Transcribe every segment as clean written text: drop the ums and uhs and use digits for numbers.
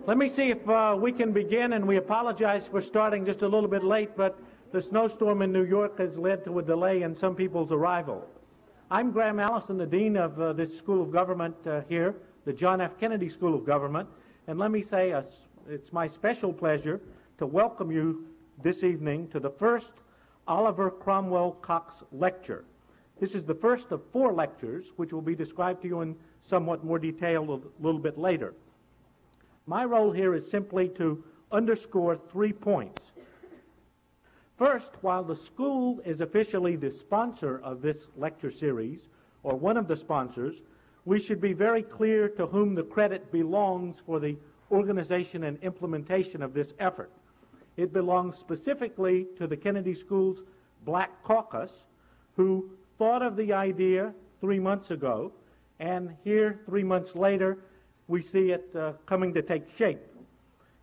Let me see if we can begin, and we apologize for starting just a little bit late, but the snowstorm in New York has led to a delay in some people's arrival. I'm Graham Allison, the Dean of this School of Government here, the John F. Kennedy School of Government, and let me say it's my special pleasure to welcome you this evening to the first Oliver Cromwell Cox lecture. This is the first of 4 lectures, which will be described to you in somewhat more detail a little bit later. My role here is simply to underscore 3 points. First, while the school is officially the sponsor of this lecture series, or one of the sponsors, we should be very clear to whom the credit belongs for the organization and implementation of this effort. It belongs specifically to the Kennedy School's Black Caucus, who thought of the idea 3 months ago, and here 3 months later we see it coming to take shape.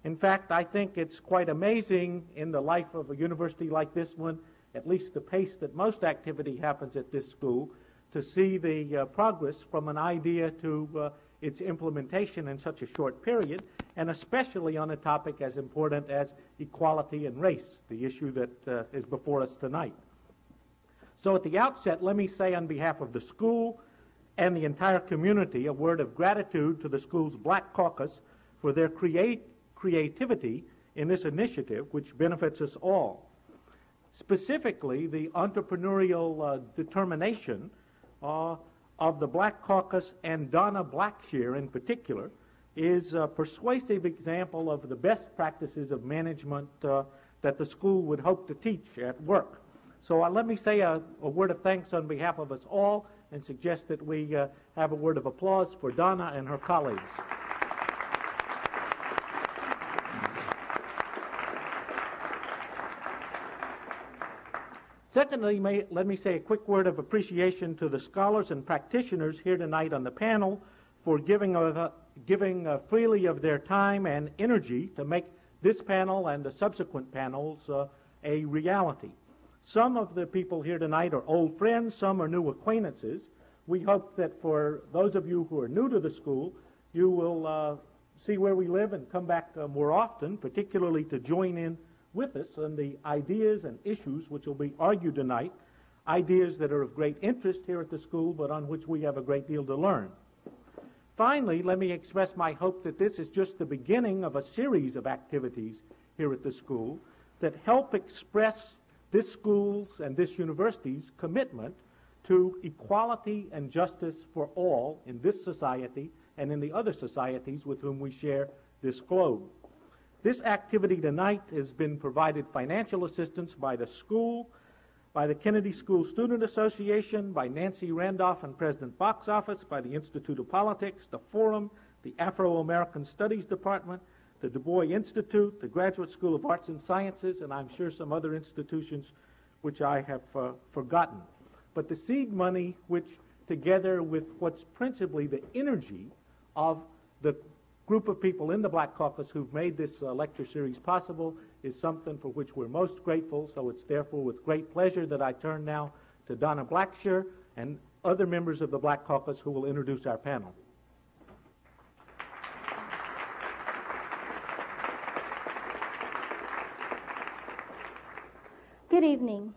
In fact, I think it's quite amazing in the life of a university like this one, at least the pace that most activity happens at this school, to see the progress from an idea to its implementation in such a short period, and especially on a topic as important as equality and race, the issue that is before us tonight. So at the outset, let me say on behalf of the school and the entire community a word of gratitude to the school's Black Caucus for their creativity in this initiative, which benefits us all. Specifically, the entrepreneurial determination of the Black Caucus and Donna Blackshear in particular is a persuasive example of the best practices of management that the school would hope to teach at work. So let me say a word of thanks on behalf of us all and suggest that we have a word of applause for Donna and her colleagues. Secondly, let me say a quick word of appreciation to the scholars and practitioners here tonight on the panel for giving freely of their time and energy to make this panel and the subsequent panels a reality. Some of the people here tonight are old friends, some are new acquaintances. We hope that for those of you who are new to the school, you will see where we live and come back more often, particularly to join in with us on the ideas and issues which will be argued tonight, ideas that are of great interest here at the school, but on which we have a great deal to learn. Finally, let me express my hope that this is just the beginning of a series of activities here at the school that help express this school's and this university's commitment to equality and justice for all in this society and in the other societies with whom we share this globe. This activity tonight has been provided financial assistance by the school, by the Kennedy School Student Association, by Nancy Randolph and President Bach's office, by the Institute of Politics, the Forum, the Afro-American Studies Department, the Du Bois Institute, the Graduate School of Arts and Sciences, and I'm sure some other institutions which I have forgotten. But the seed money, which together with what's principally the energy of the group of people in the Black Caucus who've made this lecture series possible, is something for which we're most grateful. So it's therefore with great pleasure that I turn now to Donna Blackshear and other members of the Black Caucus who will introduce our panel. Good evening.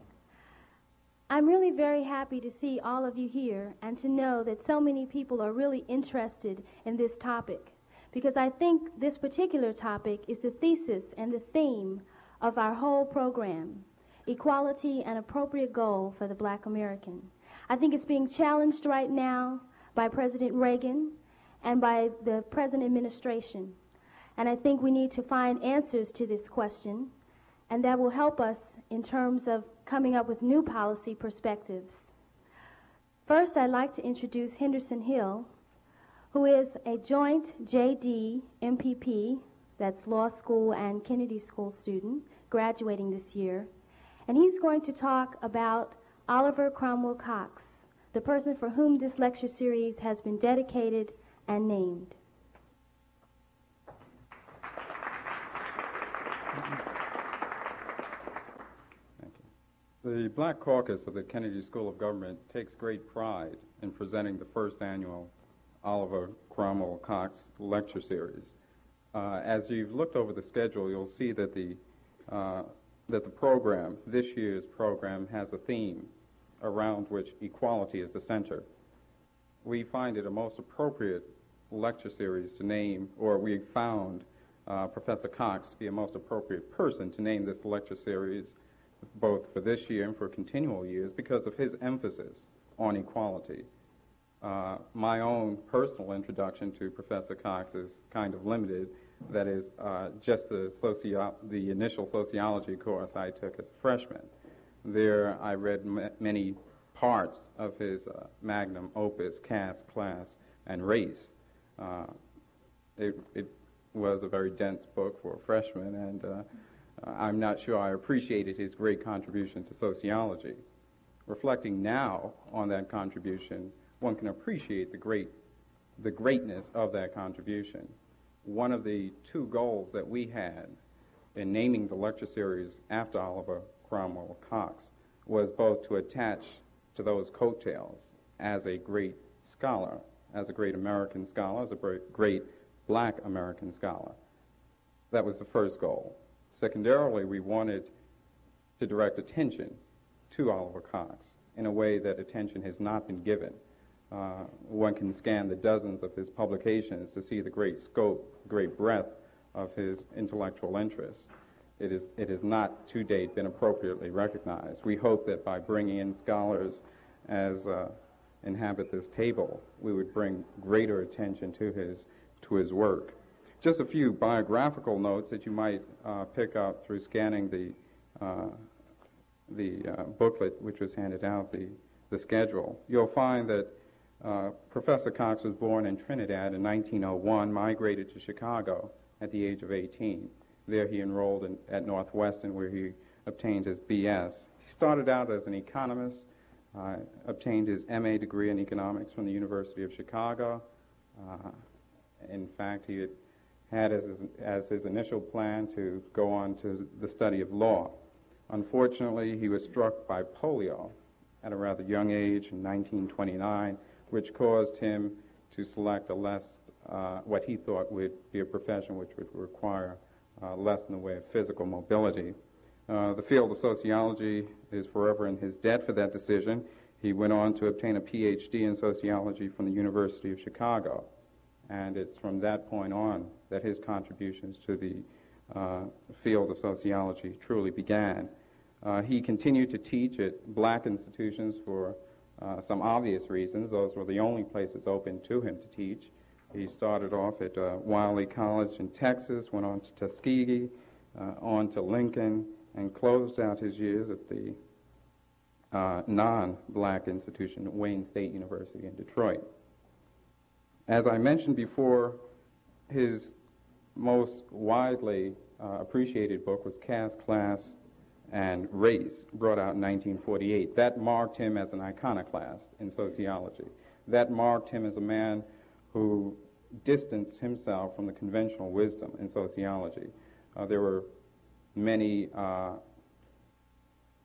I'm really very happy to see all of you here and to know that so many people are really interested in this topic, because I think this particular topic is the thesis and the theme of our whole program, equality and appropriate goal for the Black American. I think it's being challenged right now by President Reagan and by the present administration. And I think we need to find answers to this question, and that will help us in terms of coming up with new policy perspectives. First, I'd like to introduce Henderson Hill, who is a joint JD MPP, that's law school and Kennedy School student, graduating this year. And he's going to talk about Oliver Cromwell Cox, the person for whom this lecture series has been dedicated and named. The Black Caucus of the Kennedy School of Government takes great pride in presenting the first annual Oliver Cromwell Cox lecture series. As you've looked over the schedule, you'll see that the program, this year's program, has a theme around which equality is the center. We find it a most appropriate lecture series to name, or we found Professor Cox to be a most appropriate person to name this lecture series, both for this year and for continual years, because of his emphasis on equality. My own personal introduction to Professor Cox is kind of limited. That is just the initial sociology course I took as a freshman. There I read many parts of his magnum opus, Caste, Class, and Race. It was a very dense book for a freshman, and I'm not sure I appreciated his great contribution to sociology. Reflecting now on that contribution, one can appreciate the greatness of that contribution. One of the two goals that we had in naming the lecture series after Oliver Cromwell Cox was both to attach to those coattails as a great scholar, as a great American scholar, as a great black American scholar. That was the first goal. Secondarily, we wanted to direct attention to Oliver Cox in a way that attention has not been given. One can scan the dozens of his publications to see the great scope, great breadth of his intellectual interests. It has not to date been appropriately recognized. We hope that by bringing in scholars as inhabit this table, we would bring greater attention to his work. Just a few biographical notes that you might pick up through scanning the booklet which was handed out, the schedule. You'll find that Professor Cox was born in Trinidad in 1901, migrated to Chicago at the age of 18. There he enrolled at Northwestern, where he obtained his B.S. He started out as an economist, obtained his M.A. degree in economics from the University of Chicago. In fact, he had as his initial plan to go on to the study of law. Unfortunately, he was struck by polio at a rather young age in 1929, which caused him to select what he thought would be a profession which would require less in the way of physical mobility. The field of sociology is forever in his debt for that decision. He went on to obtain a Ph.D. in sociology from the University of Chicago, and it's from that point on that his contributions to the field of sociology truly began. He continued to teach at black institutions for some obvious reasons. Those were the only places open to him to teach. He started off at Wiley College in Texas, went on to Tuskegee, on to Lincoln, and closed out his years at the non-black institution, Wayne State University in Detroit. As I mentioned before, his most widely appreciated book was Caste, Class, and Race, brought out in 1948. That marked him as an iconoclast in sociology. That marked him as a man who distanced himself from the conventional wisdom in sociology. There were many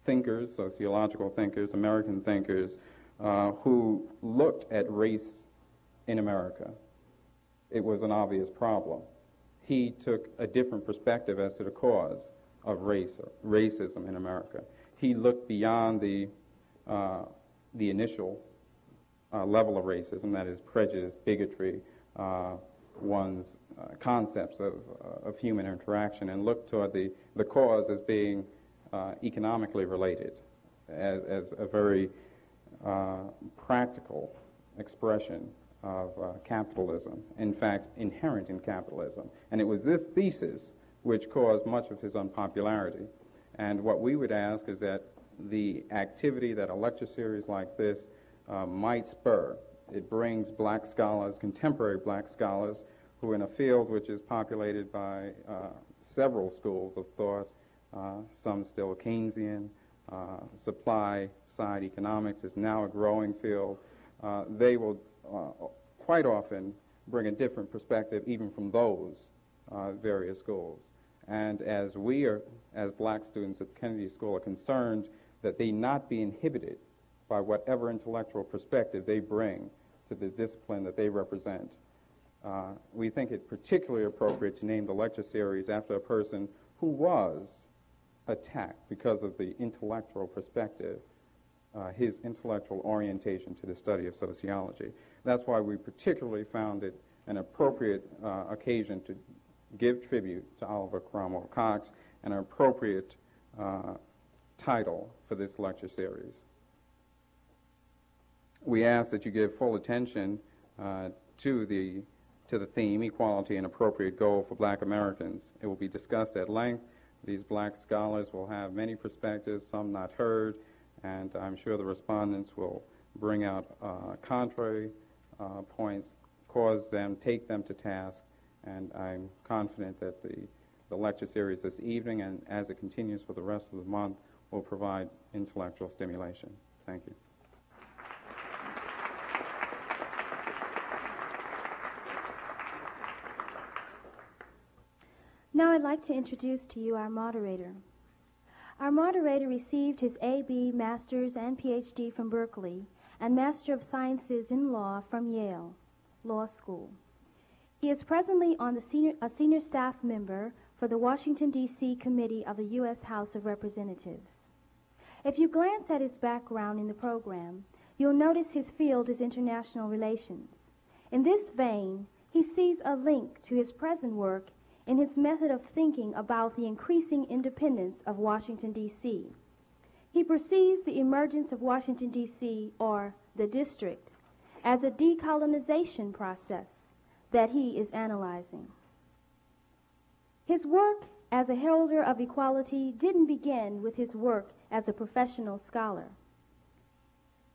thinkers, sociological thinkers, American thinkers, who looked at race in America. It was an obvious problem. He took a different perspective as to the cause of racism in America. He looked beyond the initial level of racism, that is prejudice, bigotry, one's concepts of human interaction, and looked toward the cause as being economically related, as a very practical expression of capitalism, in fact, inherent in capitalism. And it was this thesis which caused much of his unpopularity. And what we would ask is that the activity that a lecture series like this might spur. It brings black scholars, contemporary black scholars, who in a field which is populated by several schools of thought, some still Keynesian, supply-side economics is now a growing field. They will quite often bring a different perspective even from those various schools. And as we are, as black students at the Kennedy School, are concerned that they not be inhibited by whatever intellectual perspective they bring to the discipline that they represent, we think it particularly appropriate to name the lecture series after a person who was attacked because of the intellectual perspective, his intellectual orientation to the study of sociology. That's why we particularly found it an appropriate occasion to give tribute to Oliver Cromwell Cox, and an appropriate title for this lecture series. We ask that you give full attention to the theme, equality and appropriate goal for black Americans. It will be discussed at length. These black scholars will have many perspectives, some not heard, and I'm sure the respondents will bring out contrary points, take them to task, and I'm confident that the lecture series this evening and as it continues for the rest of the month will provide intellectual stimulation. Thank you. Now I'd like to introduce to you our moderator. Our moderator received his A.B., Master's, and Ph.D. from Berkeley, and Master of Sciences in Law from Yale Law School. He is presently on a senior staff member for the Washington, D.C. Committee of the U.S. House of Representatives. If you glance at his background in the program, you'll notice his field is international relations. In this vein, he sees a link to his present work in his method of thinking about the increasing independence of Washington, D.C. He perceives the emergence of Washington, D.C., or the district, as a decolonization process that he is analyzing. His work as a heralder of equality didn't begin with his work as a professional scholar.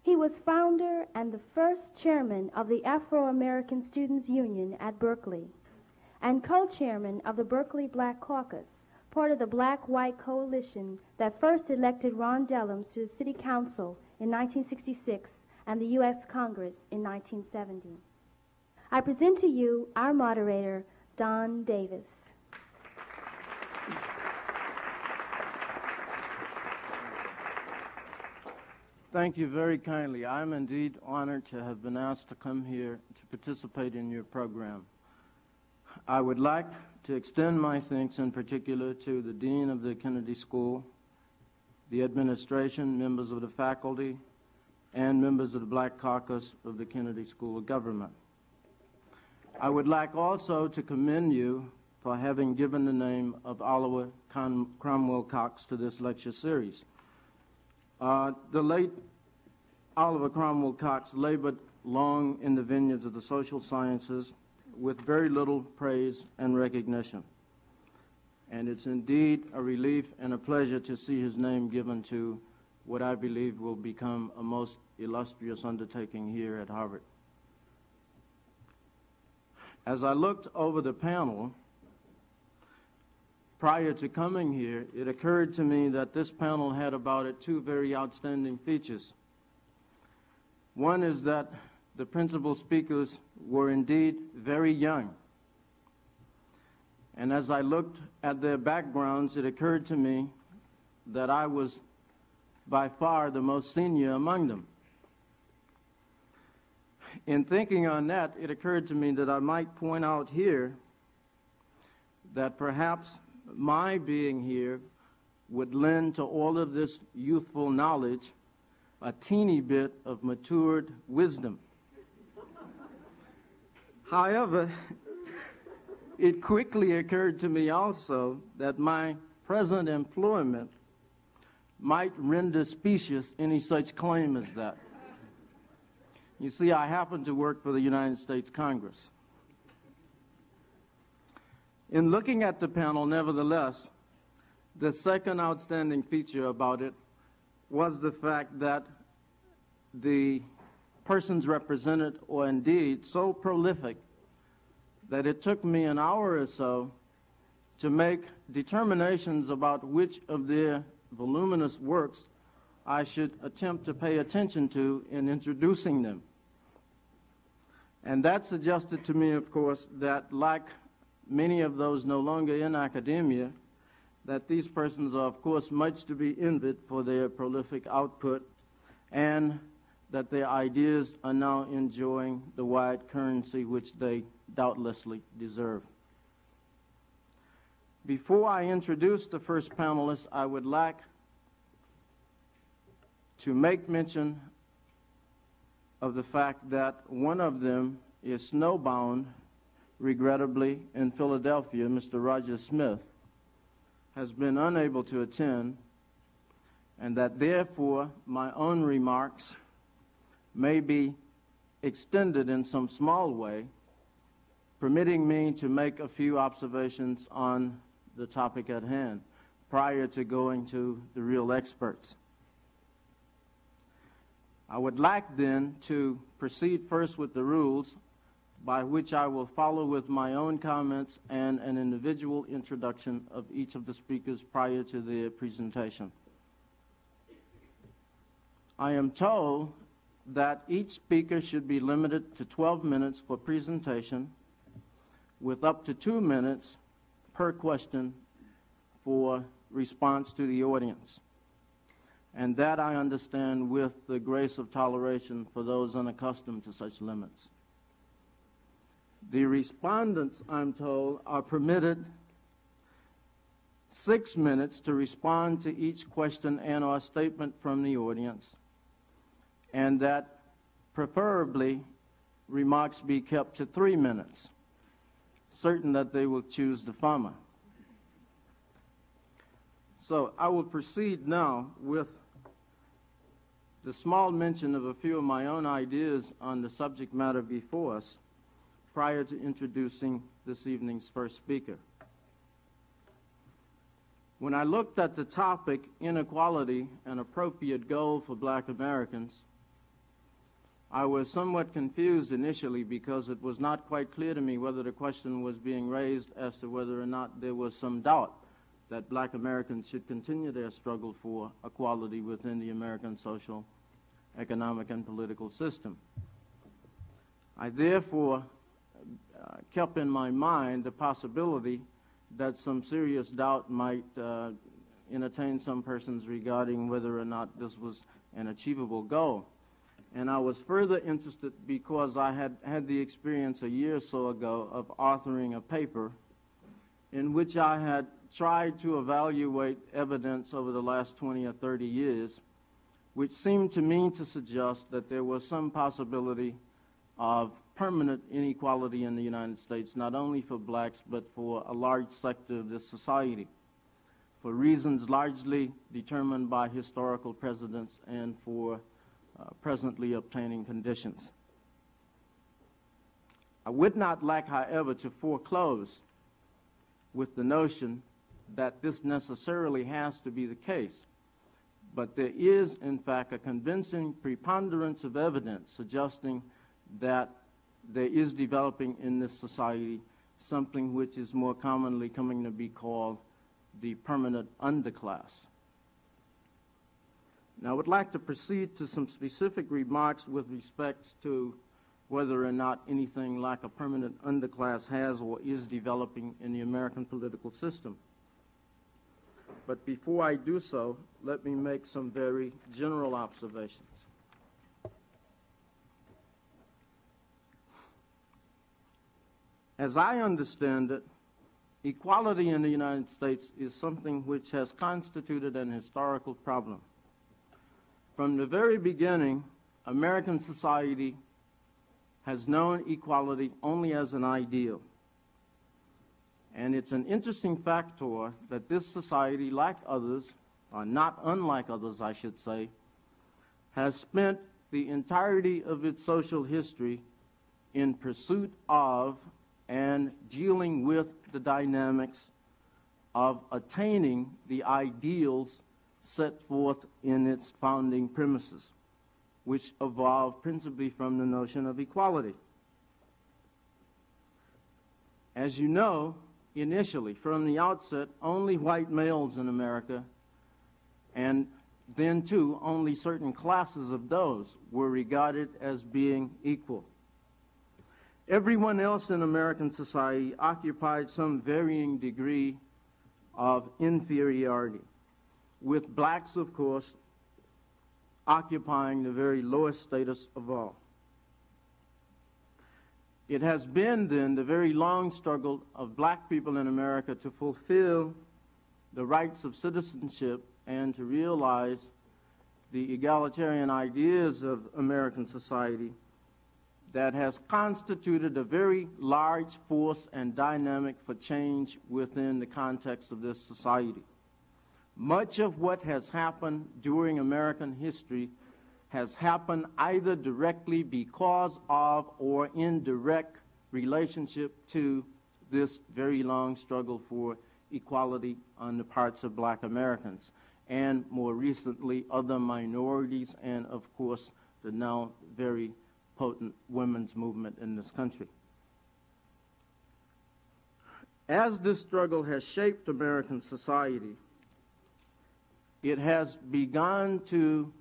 He was founder and the first chairman of the Afro-American Students Union at Berkeley, and co-chairman of the Berkeley Black Caucus, part of the Black-White Coalition that first elected Ron Dellums to the City Council in 1966 and the U.S. Congress in 1970. I present to you our moderator, Don Davis. Thank you very kindly. I'm indeed honored to have been asked to come here to participate in your program. I would like to extend my thanks in particular to the Dean of the Kennedy School, the administration, members of the faculty, and members of the Black Caucus of the Kennedy School of Government. I would like also to commend you for having given the name of Oliver Cromwell Cox to this lecture series. The late Oliver Cromwell Cox labored long in the vineyards of the social sciences with very little praise and recognition. And it's indeed a relief and a pleasure to see his name given to what I believe will become a most illustrious undertaking here at Harvard. As I looked over the panel, prior to coming here, it occurred to me that this panel had about it two very outstanding features. One is that the principal speakers were indeed very young. And as I looked at their backgrounds, it occurred to me that I was by far the most senior among them. In thinking on that, it occurred to me that I might point out here that perhaps my being here would lend to all of this youthful knowledge a teeny bit of matured wisdom. However, it quickly occurred to me also that my present employment might render specious any such claim as that. You see, I happen to work for the United States Congress. In looking at the panel, nevertheless, the second outstanding feature about it was the fact that the persons represented were indeed so prolific that it took me an hour or so to make determinations about which of their voluminous works I should attempt to pay attention to in introducing them. And that suggested to me, of course, that like many of those no longer in academia, that these persons are, of course, much to be envied for their prolific output and that their ideas are now enjoying the wide currency which they doubtlessly deserve. Before I introduce the first panelist, I would like to make mention of the fact that one of them is snowbound, regrettably, in Philadelphia. Mr. Roger Smith has been unable to attend, and that therefore my own remarks may be extended in some small way, permitting me to make a few observations on the topic at hand prior to going to the real experts. I would like then to proceed first with the rules, by which I will follow with my own comments and an individual introduction of each of the speakers prior to their presentation. I am told that each speaker should be limited to 12 minutes for presentation, with up to 2 minutes per question for response to the audience. And that I understand with the grace of toleration for those unaccustomed to such limits. The respondents, I'm told, are permitted 6 minutes to respond to each question and/or statement from the audience, and that preferably remarks be kept to 3 minutes, certain that they will choose the former. So I will proceed now with the small mention of a few of my own ideas on the subject matter before us prior to introducing this evening's first speaker. When I looked at the topic, inequality, an appropriate goal for Black Americans, I was somewhat confused initially because it was not quite clear to me whether the question was being raised as to whether or not there was some doubt that Black Americans should continue their struggle for equality within the American social, economic, and political system. I therefore kept in my mind the possibility that some serious doubt might entertain some persons regarding whether or not this was an achievable goal. And I was further interested because I had the experience a year or so ago of authoring a paper in which I had tried to evaluate evidence over the last 20 or 30 years, which seemed to me to suggest that there was some possibility of permanent inequality in the United States, not only for blacks, but for a large sector of the society, for reasons largely determined by historical precedents and for presently obtaining conditions. I would not like, however, to foreclose with the notion that this necessarily has to be the case, but there is, in fact, a convincing preponderance of evidence suggesting that there is developing in this society something which is more commonly coming to be called the permanent underclass. Now, I would like to proceed to some specific remarks with respect to whether or not anything like a permanent underclass has or is developing in the American political system. But before I do so, let me make some very general observations. As I understand it, equality in the United States is something which has constituted an historical problem. From the very beginning, American society has known equality only as an ideal. And it's an interesting factor that this society, like others, or not unlike others, I should say, has spent the entirety of its social history in pursuit of and dealing with the dynamics of attaining the ideals set forth in its founding premises, which evolved principally from the notion of equality. As you know, initially, from the outset, only white males in America, and then too, only certain classes of those were regarded as being equal. Everyone else in American society occupied some varying degree of inferiority, with blacks, of course, occupying the very lowest status of all. It has been then the very long struggle of black people in America to fulfill the rights of citizenship and to realize the egalitarian ideas of American society that has constituted a very large force and dynamic for change within the context of this society. Much of what has happened during American history has happened either directly because of or in direct relationship to this very long struggle for equality on the parts of black Americans, and more recently other minorities, and of course the now very potent women's movement in this country. As this struggle has shaped American society, it has begun to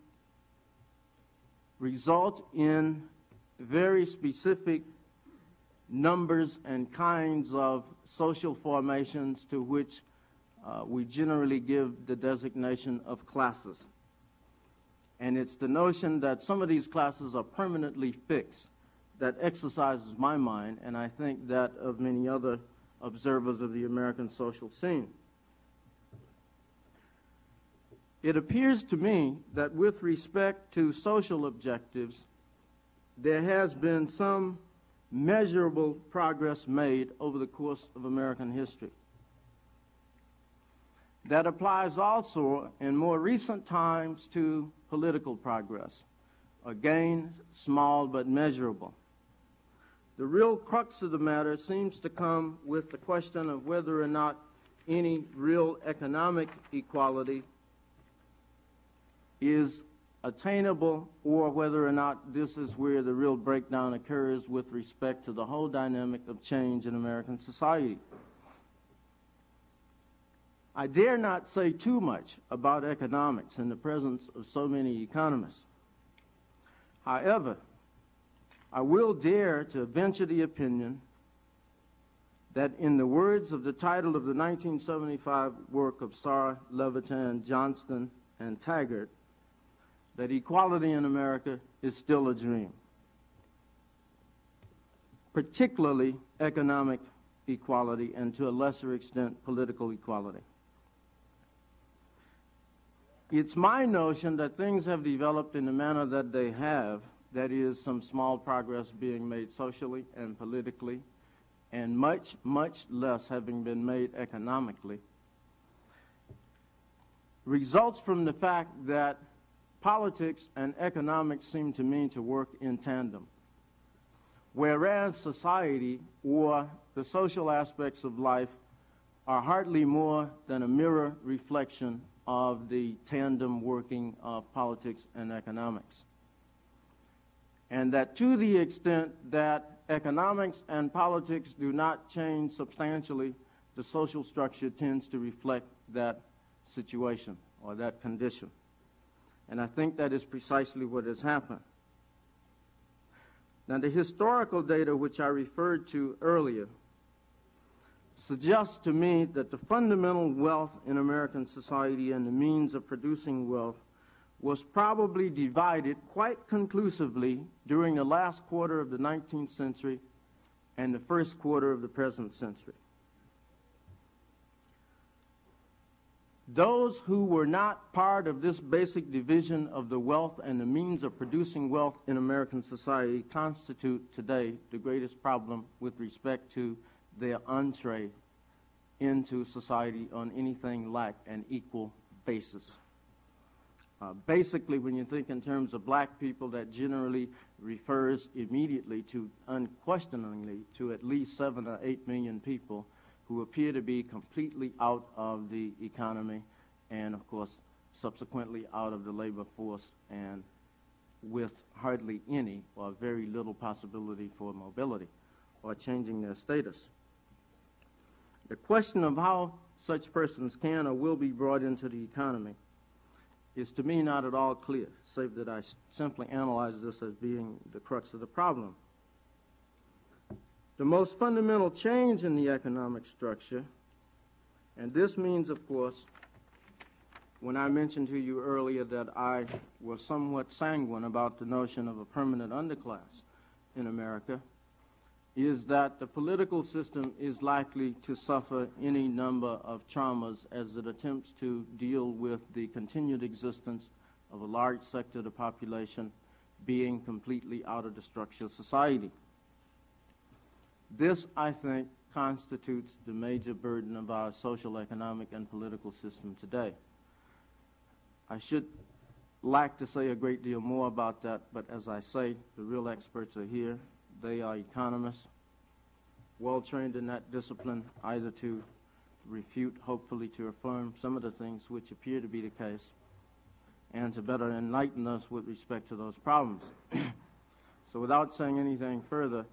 result in very specific numbers and kinds of social formations to which we generally give the designation of classes. And it's the notion that some of these classes are permanently fixed that exercises my mind, and I think that of many other observers of the American social scene. It appears to me that with respect to social objectives, there has been some measurable progress made over the course of American history. That applies also in more recent times to political progress. Again, small but measurable. The real crux of the matter seems to come with the question of whether or not any real economic equality is attainable, or whether or not this is where the real breakdown occurs with respect to the whole dynamic of change in American society. I dare not say too much about economics in the presence of so many economists. However, I will dare to venture the opinion that in the words of the title of the 1975 work of Sarah Levitan, Johnston, and Taggart, that equality in America is still a dream, particularly economic equality and to a lesser extent political equality. It's my notion that things have developed in the manner that they have, that is, some small progress being made socially and politically, and much, much less having been made economically, results from the fact that politics and economics seem to me to work in tandem, whereas society or the social aspects of life are hardly more than a mirror reflection of the tandem working of politics and economics. And that to the extent that economics and politics do not change substantially, the social structure tends to reflect that situation or that condition. And I think that is precisely what has happened. Now, the historical data which I referred to earlier suggests to me that the fundamental wealth in American society and the means of producing wealth was probably divided quite conclusively during the last quarter of the 19th century and the first quarter of the present century. Those who were not part of this basic division of the wealth and the means of producing wealth in American society constitute today the greatest problem with respect to their entree into society on anything like an equal basis. Basically, when you think in terms of black people, that generally refers immediately to, unquestioningly, to at least 7 or 8 million people who appear to be completely out of the economy and, of course, subsequently out of the labor force and with hardly any or very little possibility for mobility or changing their status. The question of how such persons can or will be brought into the economy is to me not at all clear, save that I simply analyze this as being the crux of the problem. The most fundamental change in the economic structure, and this means, of course, when I mentioned to you earlier that I was somewhat sanguine about the notion of a permanent underclass in America, is that the political system is likely to suffer any number of traumas as it attempts to deal with the continued existence of a large sector of the population being completely out of the structure of society. This, I think, constitutes the major burden of our social, economic, and political system today. I should like to say a great deal more about that, but as I say, the real experts are here. They are economists, well trained in that discipline, either to refute, hopefully to affirm some of the things which appear to be the case, and to better enlighten us with respect to those problems. So without saying anything further,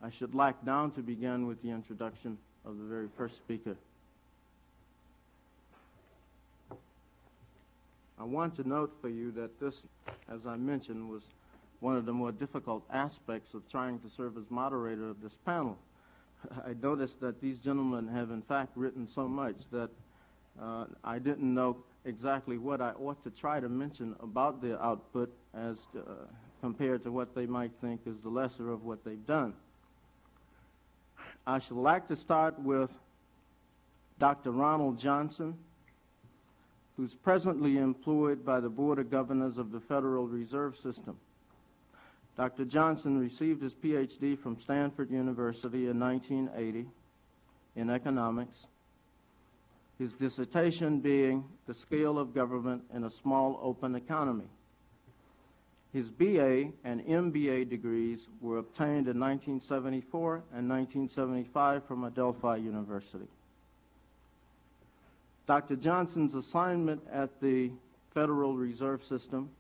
I should like now to begin with the introduction of the very first speaker. I want to note for you that this, as I mentioned, was one of the more difficult aspects of trying to serve as moderator of this panel. I noticed that these gentlemen have in fact written so much that I didn't know exactly what I ought to try to mention about their output as compared to what they might think is the lesser of what they've done. I should like to start with Dr. Ronald Johnson, who's presently employed by the Board of Governors of the Federal Reserve System. Dr. Johnson received his PhD from Stanford University in 1980 in economics, his dissertation being The Scale of Government in a Small Open Economy. His BA and MBA degrees were obtained in 1974 and 1975 from Adelphi University. Dr. Johnson's assignment at the Federal Reserve System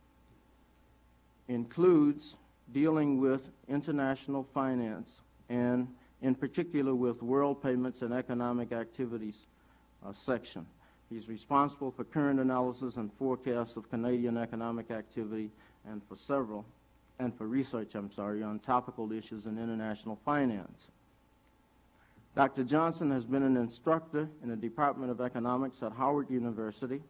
includes dealing with international finance and in particular with world payments and economic activities section. He's responsible for current analysis and forecasts of Canadian economic activity and for research on topical issues in international finance. Dr. Johnson has been an instructor in the Department of Economics at Howard University.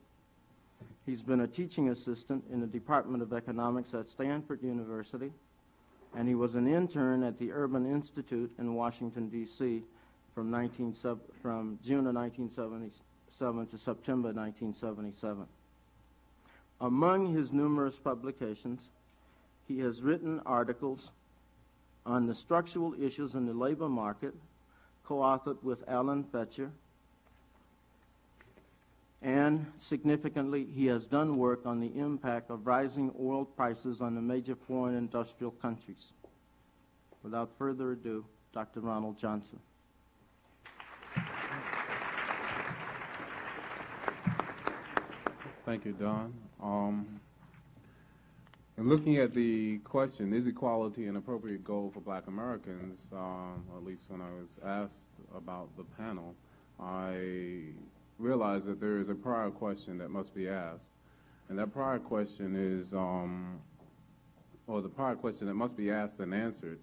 He's been a teaching assistant in the Department of Economics at Stanford University, and he was an intern at the Urban Institute in Washington, D.C. from June of 1977 to September 1977. Among his numerous publications, he has written articles on the structural issues in the labor market, co-authored with Alan Fetcher, and significantly, he has done work on the impact of rising oil prices on the major foreign industrial countries. Without further ado, Dr. Ronald Johnson. Thank you, Don. In looking at the question, is equality an appropriate goal for Black Americans, or at least when I was asked about the panel, I realized that there is a prior question that must be asked. And that prior question is, or the prior question that must be asked and answered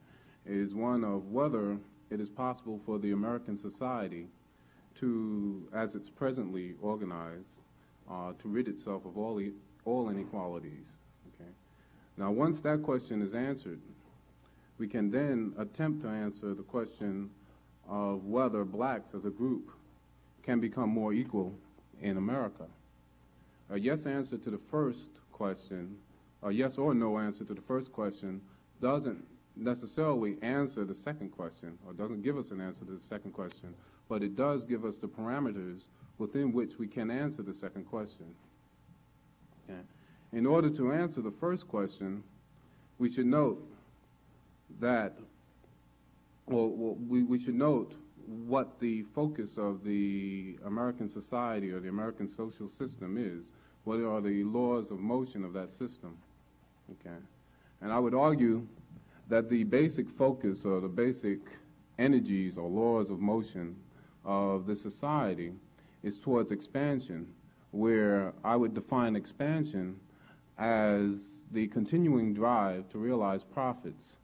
is one of whether it is possible for the American society to, as it's presently organized, to rid itself of all inequalities. Okay? Now, once that question is answered, we can then attempt to answer the question of whether blacks as a group can become more equal in America. A yes answer to the first question, a yes or no answer to the first question doesn't necessarily answer the second question, or doesn't give us an answer to the second question, but it does give us the parameters within which we can answer the second question. Okay. In order to answer the first question, we should note that, we should note what the focus of the American society or the American social system is. What are the laws of motion of that system? Okay. And I would argue that the basic focus or the basic energies or laws of motion of the society is towards expansion, where I would define expansion as the continuing drive to realize profits.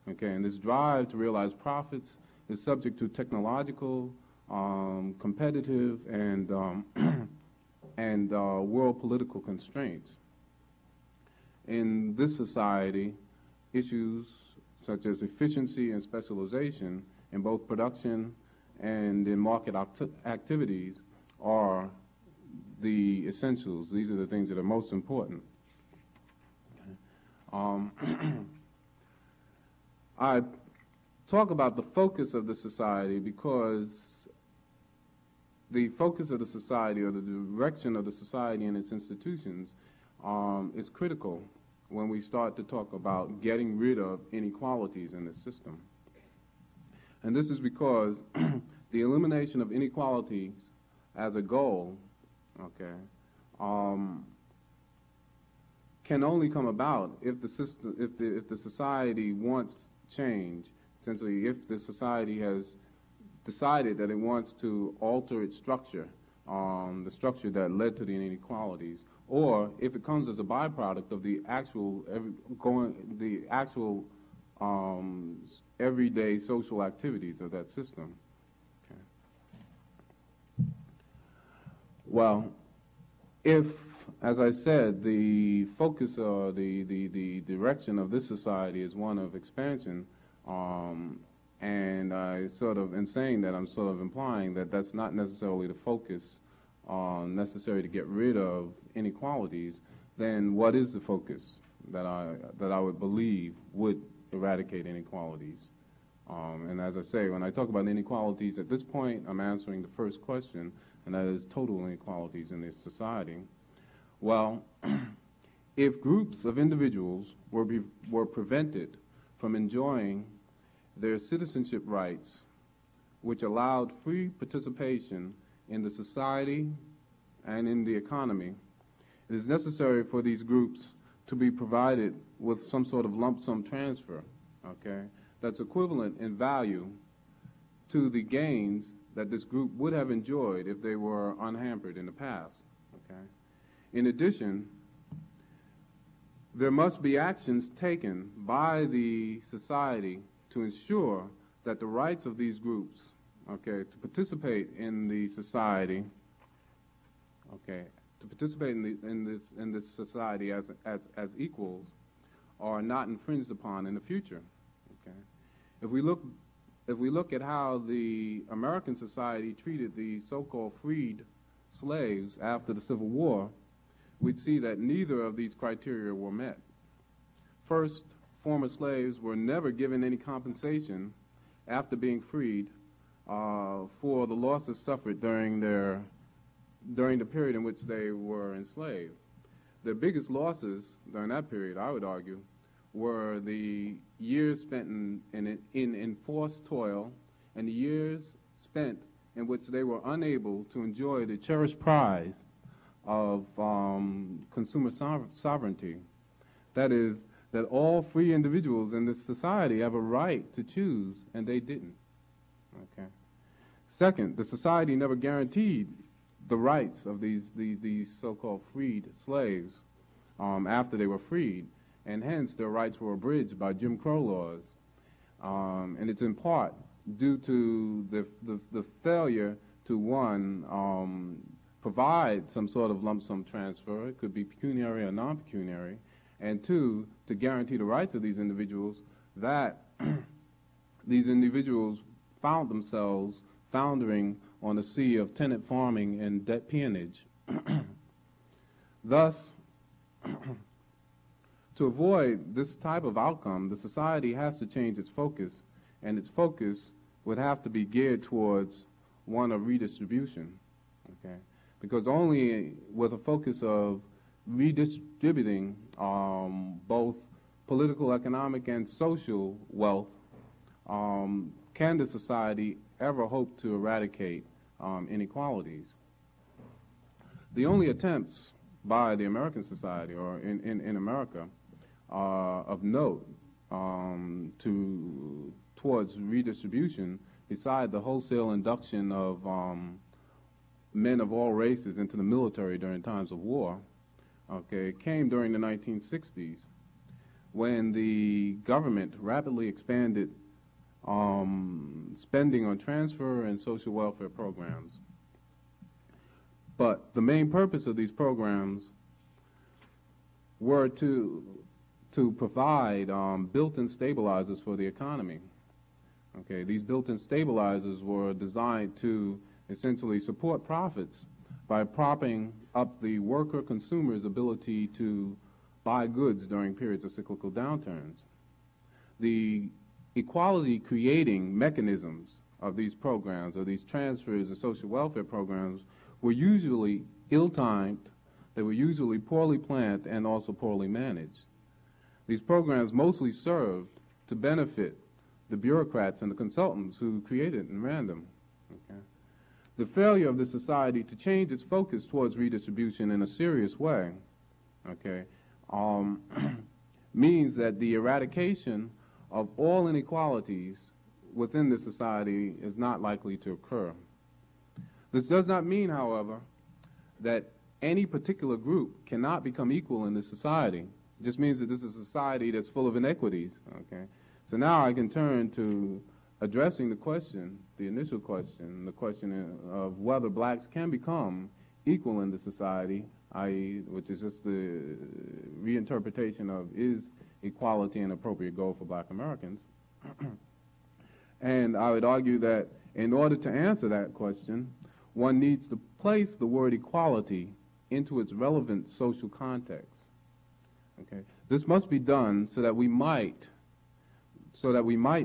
Okay, and this drive to realize profits is subject to technological, competitive, and and world political constraints. In this society, issues such as efficiency and specialization in both production and in market activities are the essentials. These are the things that are most important. I talk about the focus of the society because the focus of the society, or the direction of the society and its institutions, is critical when we start to talk about getting rid of inequalities in the system. And this is because the elimination of inequalities as a goal, okay, can only come about if the system, if the society wants change. Essentially, if the society has decided that it wants to alter its structure, the structure that led to the inequalities, or if it comes as a byproduct of the actual everyday social activities of that system. Okay. Well, if, as I said, the focus or the direction of this society is one of expansion, and I sort of, in saying that, I'm sort of implying that that's not necessarily the focus necessary to get rid of inequalities, then what is the focus that I would believe would eradicate inequalities? And as I say, when I talk about inequalities at this point, I'm answering the first question, and that is total inequalities in this society. Well, if groups of individuals were prevented from enjoying their citizenship rights, which allowed free participation in the society and in the economy, it is necessary for these groups to be provided with some sort of lump sum transfer, okay, that's equivalent in value to the gains that this group would have enjoyed if they were unhampered in the past, okay. In addition, there must be actions taken by the society to ensure that the rights of these groups, okay, to participate in the society, okay, to participate in this society as equals, are not infringed upon in the future. Okay, if we look at how the American society treated the so-called freed slaves after the Civil War, we'd see that neither of these criteria were met. First, former slaves were never given any compensation after being freed for the losses suffered during the period in which they were enslaved. The biggest losses during that period, I would argue, were the years spent in enforced toil and the years spent in which they were unable to enjoy the cherished prize of consumer sovereignty. That is, that all free individuals in this society have a right to choose, and they didn't. Okay. Second, the society never guaranteed the rights of these so-called freed slaves after they were freed, and hence their rights were abridged by Jim Crow laws. And it's in part due to the failure to, one, provide some sort of lump sum transfer, it could be pecuniary or non-pecuniary, and two, to guarantee the rights of these individuals, that these individuals found themselves foundering on a sea of tenant farming and debt peonage. Thus, to avoid this type of outcome, the society has to change its focus, and its focus would have to be geared towards one of redistribution, okay? Because only with a focus of redistributing both political, economic, and social wealth can the society ever hope to eradicate inequalities. The only attempts by the American society, or in America, of note towards redistribution, beside the wholesale induction of men of all races into the military during times of war, okay, came during the 1960s, when the government rapidly expanded spending on transfer and social welfare programs. But the main purpose of these programs were to provide built-in stabilizers for the economy. Okay, these built-in stabilizers were designed to essentially support profits by propping up the worker consumer's ability to buy goods during periods of cyclical downturns. The equality-creating mechanisms of these programs, of these transfers of social welfare programs, were usually ill-timed, they were usually poorly planned, and also poorly managed. These programs mostly served to benefit the bureaucrats and the consultants who created and ran them. Okay? The failure of the society to change its focus towards redistribution in a serious way, okay, means that the eradication of all inequalities within the society is not likely to occur. This does not mean, however, that any particular group cannot become equal in this society. It just means that this is a society that's full of inequities. Okay? So now I can turn to addressing the question, the initial question, the question of whether blacks can become equal in the society, i.e., which is just the reinterpretation of is equality an appropriate goal for black Americans. And I would argue that in order to answer that question, one needs to place the word equality into its relevant social context. Okay? This must be done so that we might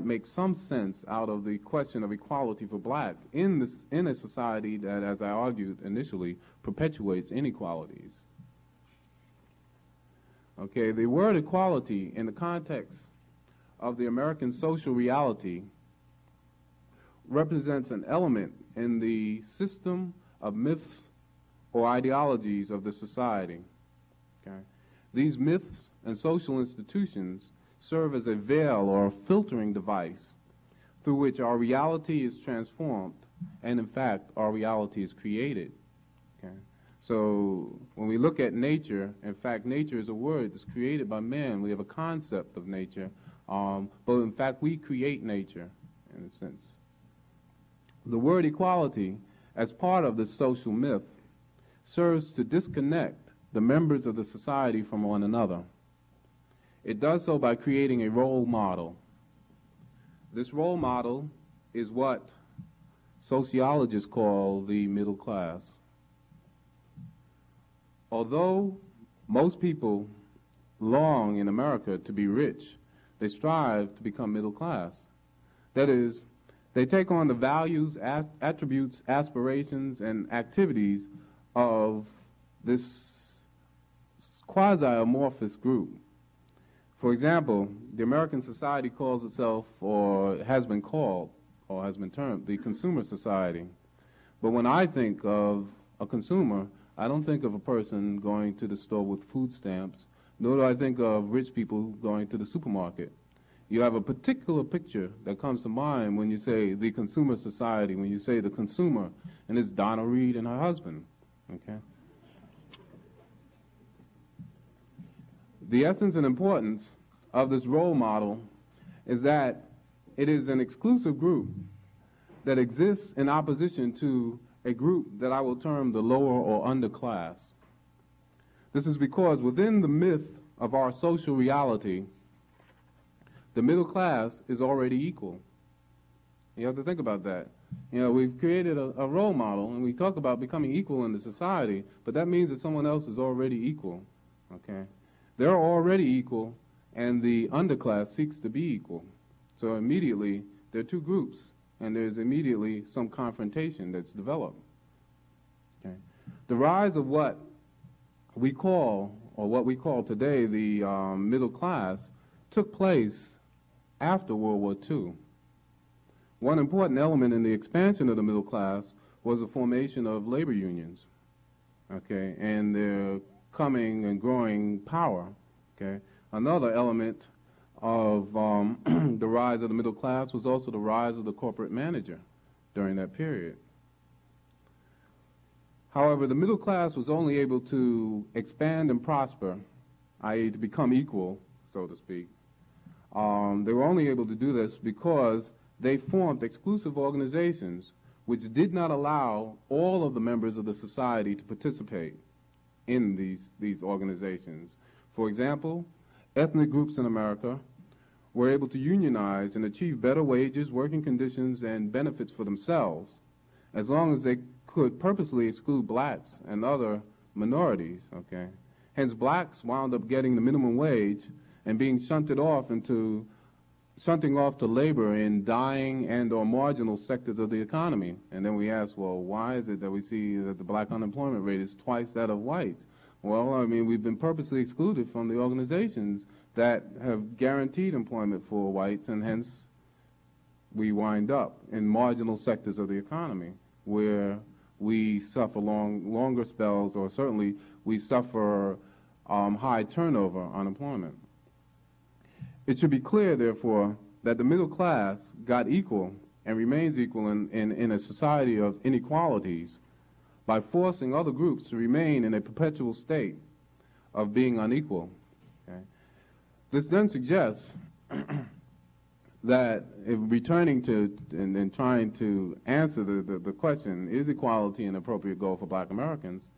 make some sense out of the question of equality for blacks in a society that, as I argued initially, perpetuates inequalities. Okay, the word equality in the context of the American social reality represents an element in the system of myths or ideologies of the society. Okay? These myths and social institutions serve as a veil or a filtering device through which our reality is transformed and, in fact, our reality is created. Okay? So when we look at nature, in fact, nature is a word that's created by man. We have a concept of nature, but in fact, we create nature, in a sense. The word equality, as part of the social myth, serves to disconnect the members of the society from one another. It does so by creating a role model. This role model is what sociologists call the middle class. Although most people long in America to be rich, they strive to become middle class. That is, they take on the values, attributes, aspirations, and activities of this quasi-amorphous group. For example, the American society calls itself, or has been called, or has been termed, the consumer society. But when I think of a consumer, I don't think of a person going to the store with food stamps, nor do I think of rich people going to the supermarket. You have a particular picture that comes to mind when you say the consumer society, when you say the consumer, and it's Donna Reed and her husband. Okay? The essence and importance of this role model is that it is an exclusive group that exists in opposition to a group that I will term the lower or underclass. This is because within the myth of our social reality, the middle class is already equal. You have to think about that. You know, we've created a role model, and we talk about becoming equal in the society, but that means that someone else is already equal. Okay? They're already equal, and the underclass seeks to be equal. So immediately, there are two groups, and there's immediately some confrontation that's developed. Okay? The rise of what we call, or what we call today, the middle class, took place after World War II. One important element in the expansion of the middle class was the formation of labor unions, okay, and their coming and growing power, okay. Another element of the rise of the middle class was also the rise of the corporate manager during that period. However, the middle class was only able to expand and prosper, i.e. to become equal, so to speak. They were only able to do this because they formed exclusive organizations which did not allow all of the members of the society to participate in these organizations. For example, ethnic groups in America were able to unionize and achieve better wages, working conditions, and benefits for themselves, as long as they could purposely exclude blacks and other minorities, okay? Hence, blacks wound up getting the minimum wage and being shunting off to labor in dying and or marginal sectors of the economy. And then we ask, well, why is it that we see that the black unemployment rate is twice that of whites? Well, I mean, we've been purposely excluded from the organizations that have guaranteed employment for whites, and hence we wind up in marginal sectors of the economy where we suffer longer spells, or certainly we suffer high turnover unemployment. It should be clear, therefore, that the middle class got equal and remains equal in a society of inequalities by forcing other groups to remain in a perpetual state of being unequal. Okay? This then suggests that if returning to and trying to answer the question, is equality an appropriate goal for black Americans,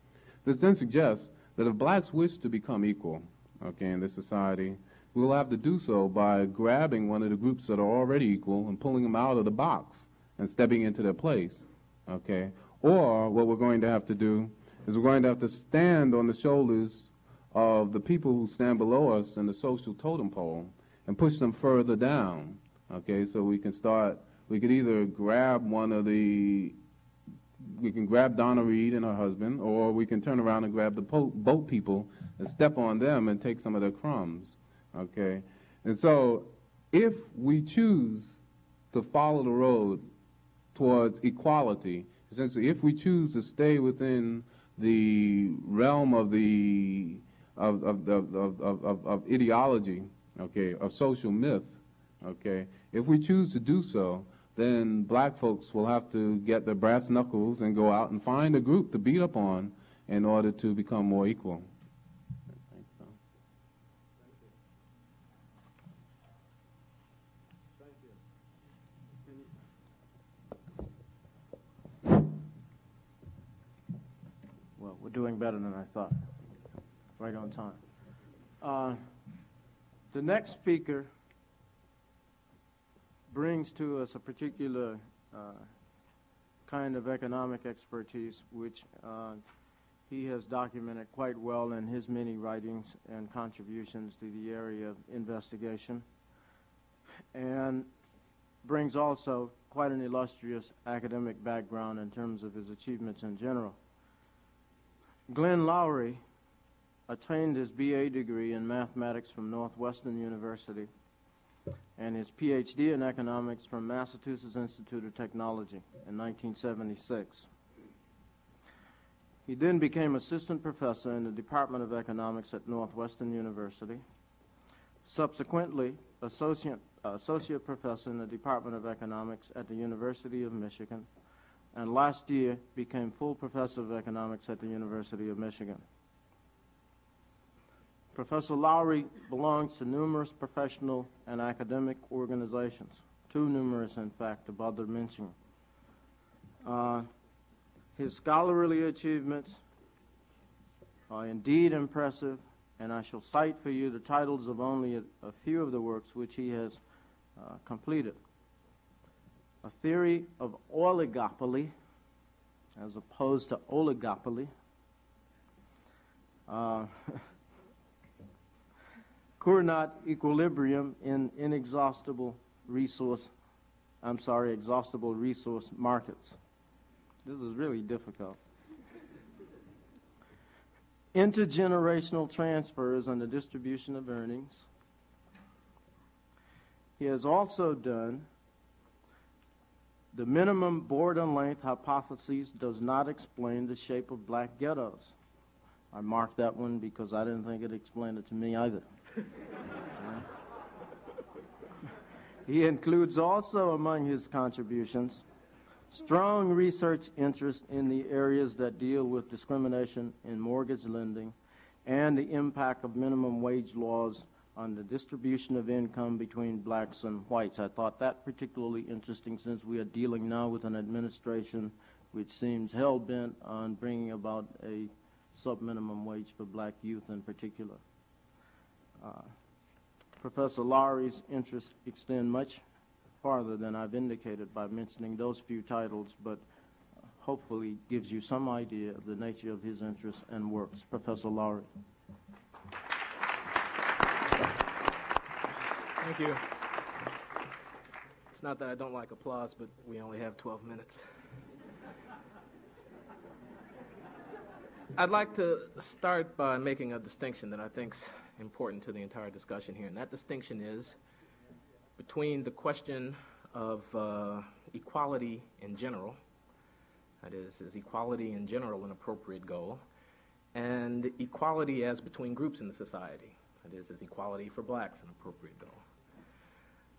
this then suggests that if blacks wish to become equal, okay, in this society, we will have to do so by grabbing one of the groups that are already equal and pulling them out of the box and stepping into their place, okay? Or what we're going to have to do is we're going to have to stand on the shoulders of the people who stand below us in the social totem pole and push them further down, okay? So we can either grab we can grab Donna Reed and her husband, or we can turn around and grab the boat people and step on them and take some of their crumbs, okay? And so if we choose to follow the road towards equality, essentially if we choose to stay within the realm of of ideology, okay, of social myth, okay, if we choose to do so, then black folks will have to get their brass knuckles and go out and find a group to beat up on in order to become more equal. I think so. Well, we're doing better than I thought. Right on time. The next speaker brings to us a particular kind of economic expertise, which he has documented quite well in his many writings and contributions to the area of investigation, and brings also quite an illustrious academic background in terms of his achievements in general. Glenn Lowry attained his BA degree in mathematics from Northwestern University and his PhD in economics from Massachusetts Institute of Technology in 1976. He then became assistant professor in the Department of Economics at Northwestern University, subsequently associate professor in the Department of Economics at the University of Michigan, and last year became full professor of economics at the University of Michigan. Professor Lowry belongs to numerous professional and academic organizations, too numerous, in fact, to bother mentioning. His scholarly achievements are indeed impressive, and I shall cite for you the titles of only a few of the works which he has completed. A Theory of Oligopoly, as opposed to oligopoly. Cournot equilibrium in exhaustible resource markets. This is really difficult. Intergenerational transfers and the distribution of earnings. He has also done the minimum border length hypothesis does not explain the shape of black ghettos. I marked that one because I didn't think it explained it to me either. He includes also among his contributions strong research interest in the areas that deal with discrimination in mortgage lending and the impact of minimum wage laws on the distribution of income between blacks and whites. I thought that particularly interesting since we are dealing now with an administration which seems hell-bent on bringing about a sub-minimum wage for black youth in particular. Professor Lowry's interests extend much farther than I've indicated by mentioning those few titles, but hopefully gives you some idea of the nature of his interests and works. Professor Lowry. Thank you. It's not that I don't like applause, but we only have 12 minutes. I'd like to start by making a distinction that I think is important to the entire discussion here, and that distinction is between the question of equality in general, that is equality in general an appropriate goal, and equality as between groups in the society, that is equality for blacks an appropriate goal.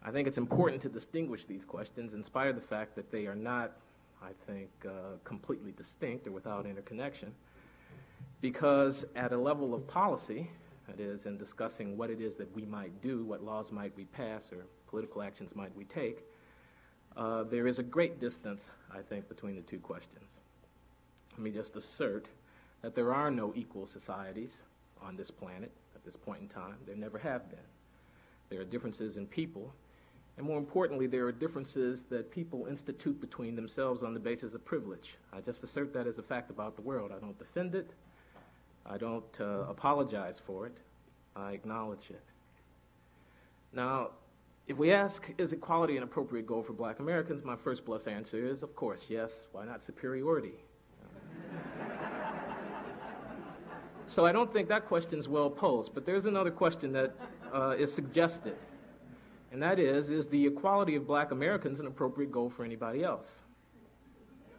I think it's important to distinguish these questions in spite of the fact that they are not, I think, completely distinct or without interconnection, because at a level of policy, that is, in discussing what it is that we might do, what laws might we pass, or political actions might we take, there is a great distance, I think, between the two questions. Let me just assert that there are no equal societies on this planet at this point in time. There never have been. There are differences in people, and more importantly, there are differences that people institute between themselves on the basis of privilege. I just assert that as a fact about the world. I don't defend it. I don't apologize for it. I acknowledge it. Now, if we ask, is equality an appropriate goal for black Americans, my first blush answer is, of course, yes. Why not superiority? So I don't think that question is well posed, but there's another question that is suggested, and that is the equality of black Americans an appropriate goal for anybody else?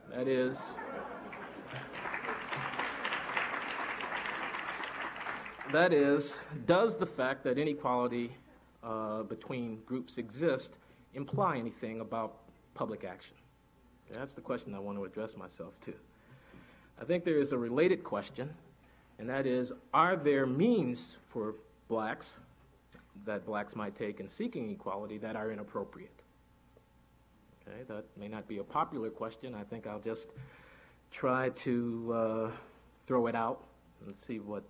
That is, does the fact that inequality between groups exist imply anything about public action? Okay, that's the question I want to address myself to. I think there is a related question, and that is, are there means for blacks that blacks might take in seeking equality that are inappropriate? Okay, that may not be a popular question. I think I'll just try to throw it out and see what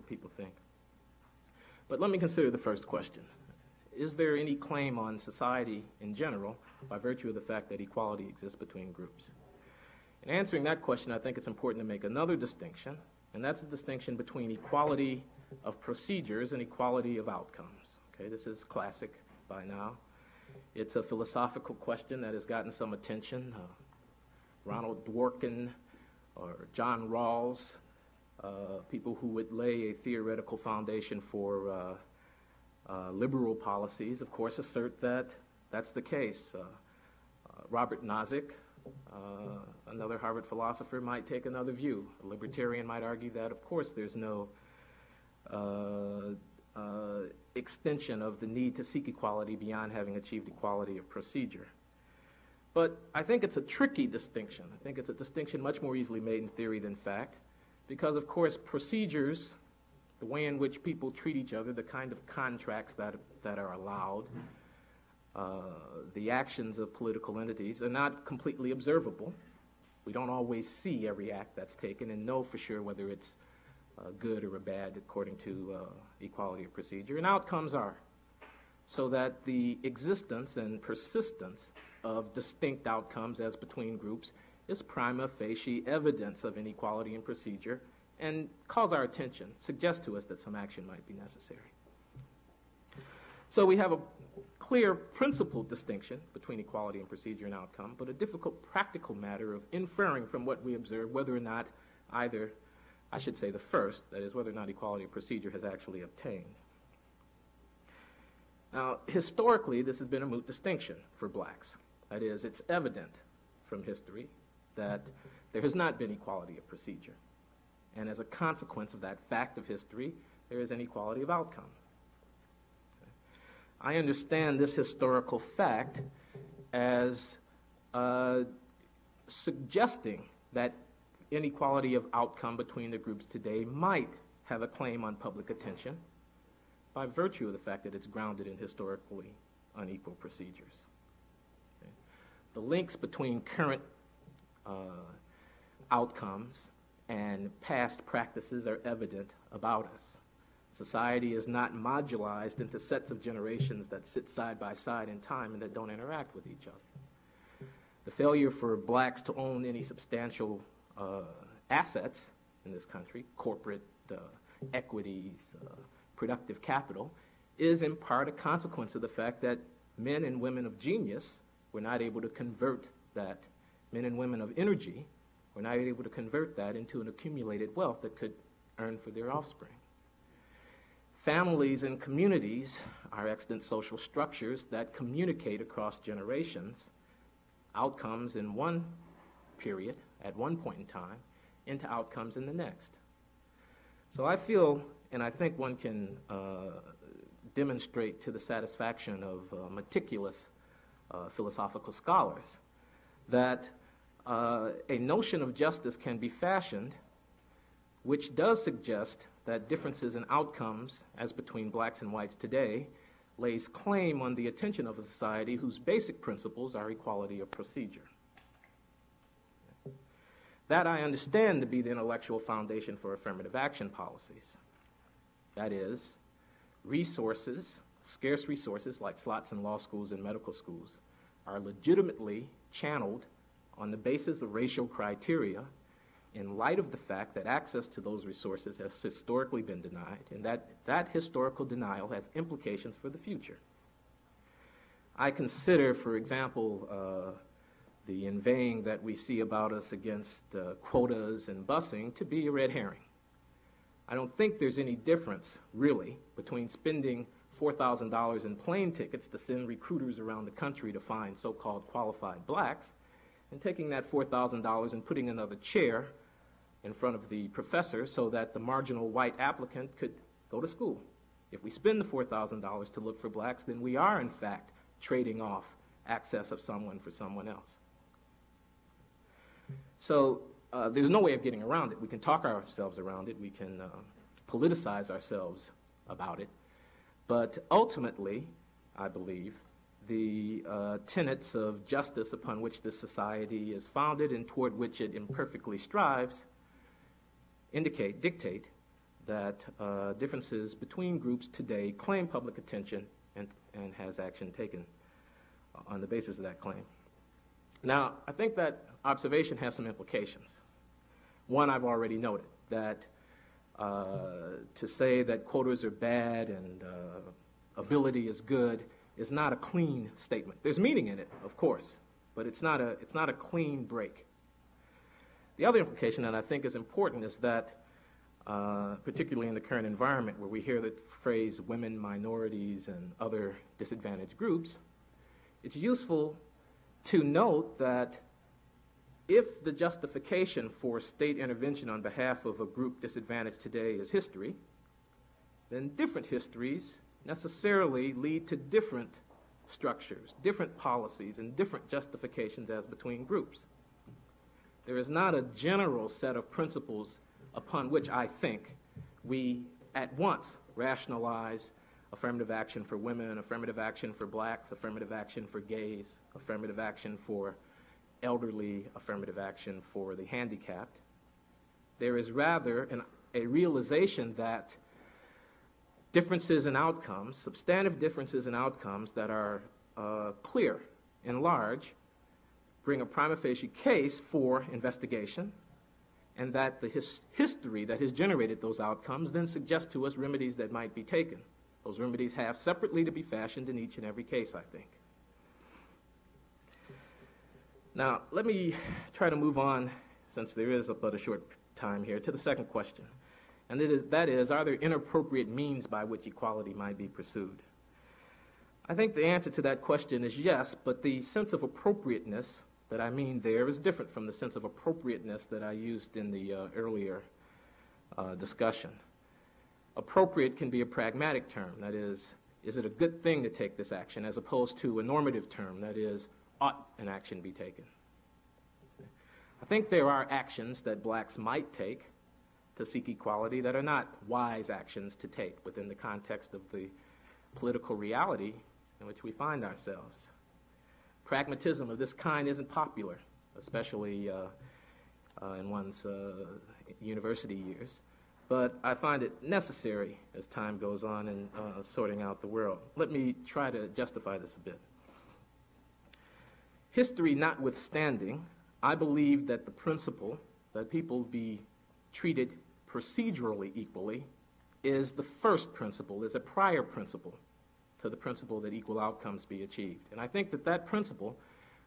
people think. But let me consider the first question. Is there any claim on society in general by virtue of the fact that equality exists between groups? In answering that question, I think it's important to make another distinction, and that's the distinction between equality of procedures and equality of outcomes. Okay, this is classic by now. It's a philosophical question that has gotten some attention. Ronald Dworkin or John Rawls, people who would lay a theoretical foundation for liberal policies, of course, assert that that's the case. Robert Nozick, another Harvard philosopher, might take another view. A libertarian might argue that, of course, there's no extension of the need to seek equality beyond having achieved equality of procedure. But I think it's a tricky distinction. I think it's a distinction much more easily made in theory than fact, because, of course, procedures, the way in which people treat each other, the kind of contracts that are allowed, the actions of political entities are not completely observable. We don't always see every act that's taken and know for sure whether it's good or bad according to equality of procedure. And outcomes are. So that the existence and persistence of distinct outcomes as between groups is prima facie evidence of inequality in procedure and calls our attention, suggests to us that some action might be necessary. So we have a clear principled distinction between equality in procedure and outcome, but a difficult practical matter of inferring from what we observe whether or not either, I should say the first, that is whether or not equality of procedure has actually obtained. Now, historically, this has been a moot distinction for blacks. That is, it's evident from history that there has not been equality of procedure. And as a consequence of that fact of history, there is inequality of outcome. I understand this historical fact as suggesting that inequality of outcome between the groups today might have a claim on public attention, by virtue of the fact that it's grounded in historically unequal procedures. Okay? The links between current outcomes and past practices are evident about us. Society is not modularized into sets of generations that sit side by side in time and that don't interact with each other. The failure for blacks to own any substantial assets in this country, corporate equities, productive capital, is in part a consequence of the fact that men and women of genius were not able to convert that, men and women of energy were not able to convert that into an accumulated wealth that could earn for their offspring. Families and communities are extant social structures that communicate across generations outcomes in one period, at one point in time, into outcomes in the next. So I feel, and I think one can demonstrate to the satisfaction of meticulous philosophical scholars, that a notion of justice can be fashioned which does suggest that differences in outcomes, as between blacks and whites today, lays claim on the attention of a society whose basic principles are equality of procedure. That I understand to be the intellectual foundation for affirmative action policies. That is, resources, scarce resources like slots in law schools and medical schools, are legitimately channeled on the basis of racial criteria in light of the fact that access to those resources has historically been denied, and that historical denial has implications for the future. I consider, for example, the inveighing that we see about us against quotas and busing to be a red herring. I don't think there's any difference, really, between spending $4,000 in plane tickets to send recruiters around the country to find so-called qualified blacks, and taking that $4,000 and putting another chair in front of the professor so that the marginal white applicant could go to school. If we spend the $4,000 to look for blacks, then we are, in fact, trading off access of someone for someone else. So there's no way of getting around it. We can talk ourselves around it. We can politicize ourselves about it. But ultimately, I believe, the tenets of justice upon which this society is founded and toward which it imperfectly strives dictate that differences between groups today claim public attention and has action taken on the basis of that claim. Now, I think that observation has some implications. One I've already noted, that to say that quotas are bad and ability is good is not a clean statement. There's meaning in it, of course, but it's not a clean break. The other implication that I think is important is that, particularly in the current environment where we hear the phrase women, minorities, and other disadvantaged groups, it's useful to note that if the justification for state intervention on behalf of a group disadvantaged today is history, then different histories necessarily lead to different structures, different policies, and different justifications as between groups. There is not a general set of principles upon which I think we at once rationalize affirmative action for women, affirmative action for blacks, affirmative action for gays, affirmative action for elderly, affirmative action for the handicapped. There is rather a realization that differences in outcomes, substantive differences in outcomes that are clear and large, bring a prima facie case for investigation, and that the history that has generated those outcomes then suggests to us remedies that might be taken. Those remedies have separately to be fashioned in each and every case, I think. Now, let me try to move on, since there is but a short time here, to the second question. And that is, are there inappropriate means by which equality might be pursued? I think the answer to that question is yes, but the sense of appropriateness that I mean there is different from the sense of appropriateness that I used in the earlier discussion. Appropriate can be a pragmatic term, that is it a good thing to take this action, as opposed to a normative term, that is, ought an action be taken? I think there are actions that blacks might take to seek equality that are not wise actions to take within the context of the political reality in which we find ourselves. Pragmatism of this kind isn't popular, especially in one's university years, but I find it necessary as time goes on in sorting out the world. Let me try to justify this a bit. History notwithstanding, I believe that the principle that people be treated procedurally equally is the first principle, is a prior principle to the principle that equal outcomes be achieved. And I think that that principle,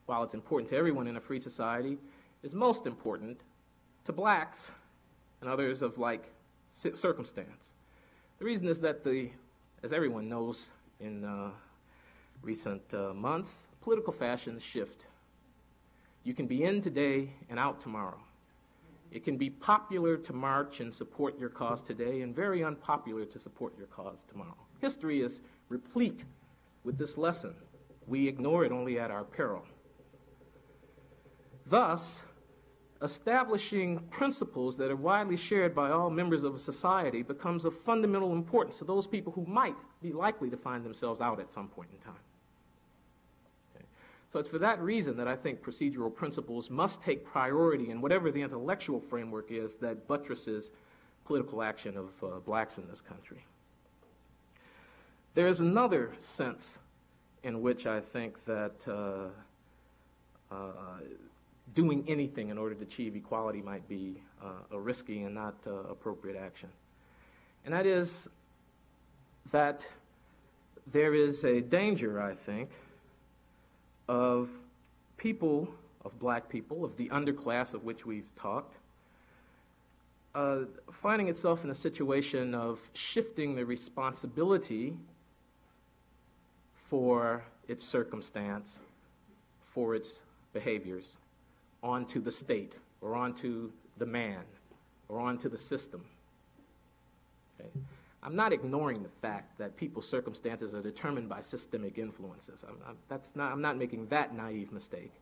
while it's important to everyone in a free society, is most important to blacks and others of like circumstance. The reason is that as everyone knows in recent months, political fashions shift. You can be in today and out tomorrow. It can be popular to march and support your cause today and very unpopular to support your cause tomorrow. History is replete with this lesson. We ignore it only at our peril. Thus, establishing principles that are widely shared by all members of a society becomes of fundamental importance to those people who might be likely to find themselves out at some point in time. So it's for that reason that I think procedural principles must take priority in whatever the intellectual framework is that buttresses political action of blacks in this country. There is another sense in which I think that doing anything in order to achieve equality might be a risky and not appropriate action. And that is that there is a danger, I think, of people, of black people, of the underclass of which we've talked, finding itself in a situation of shifting the responsibility for its circumstance, for its behaviors, onto the state, or onto the man, or onto the system. Okay? I'm not ignoring the fact that people's circumstances are determined by systemic influences. I'm not making that naive mistake.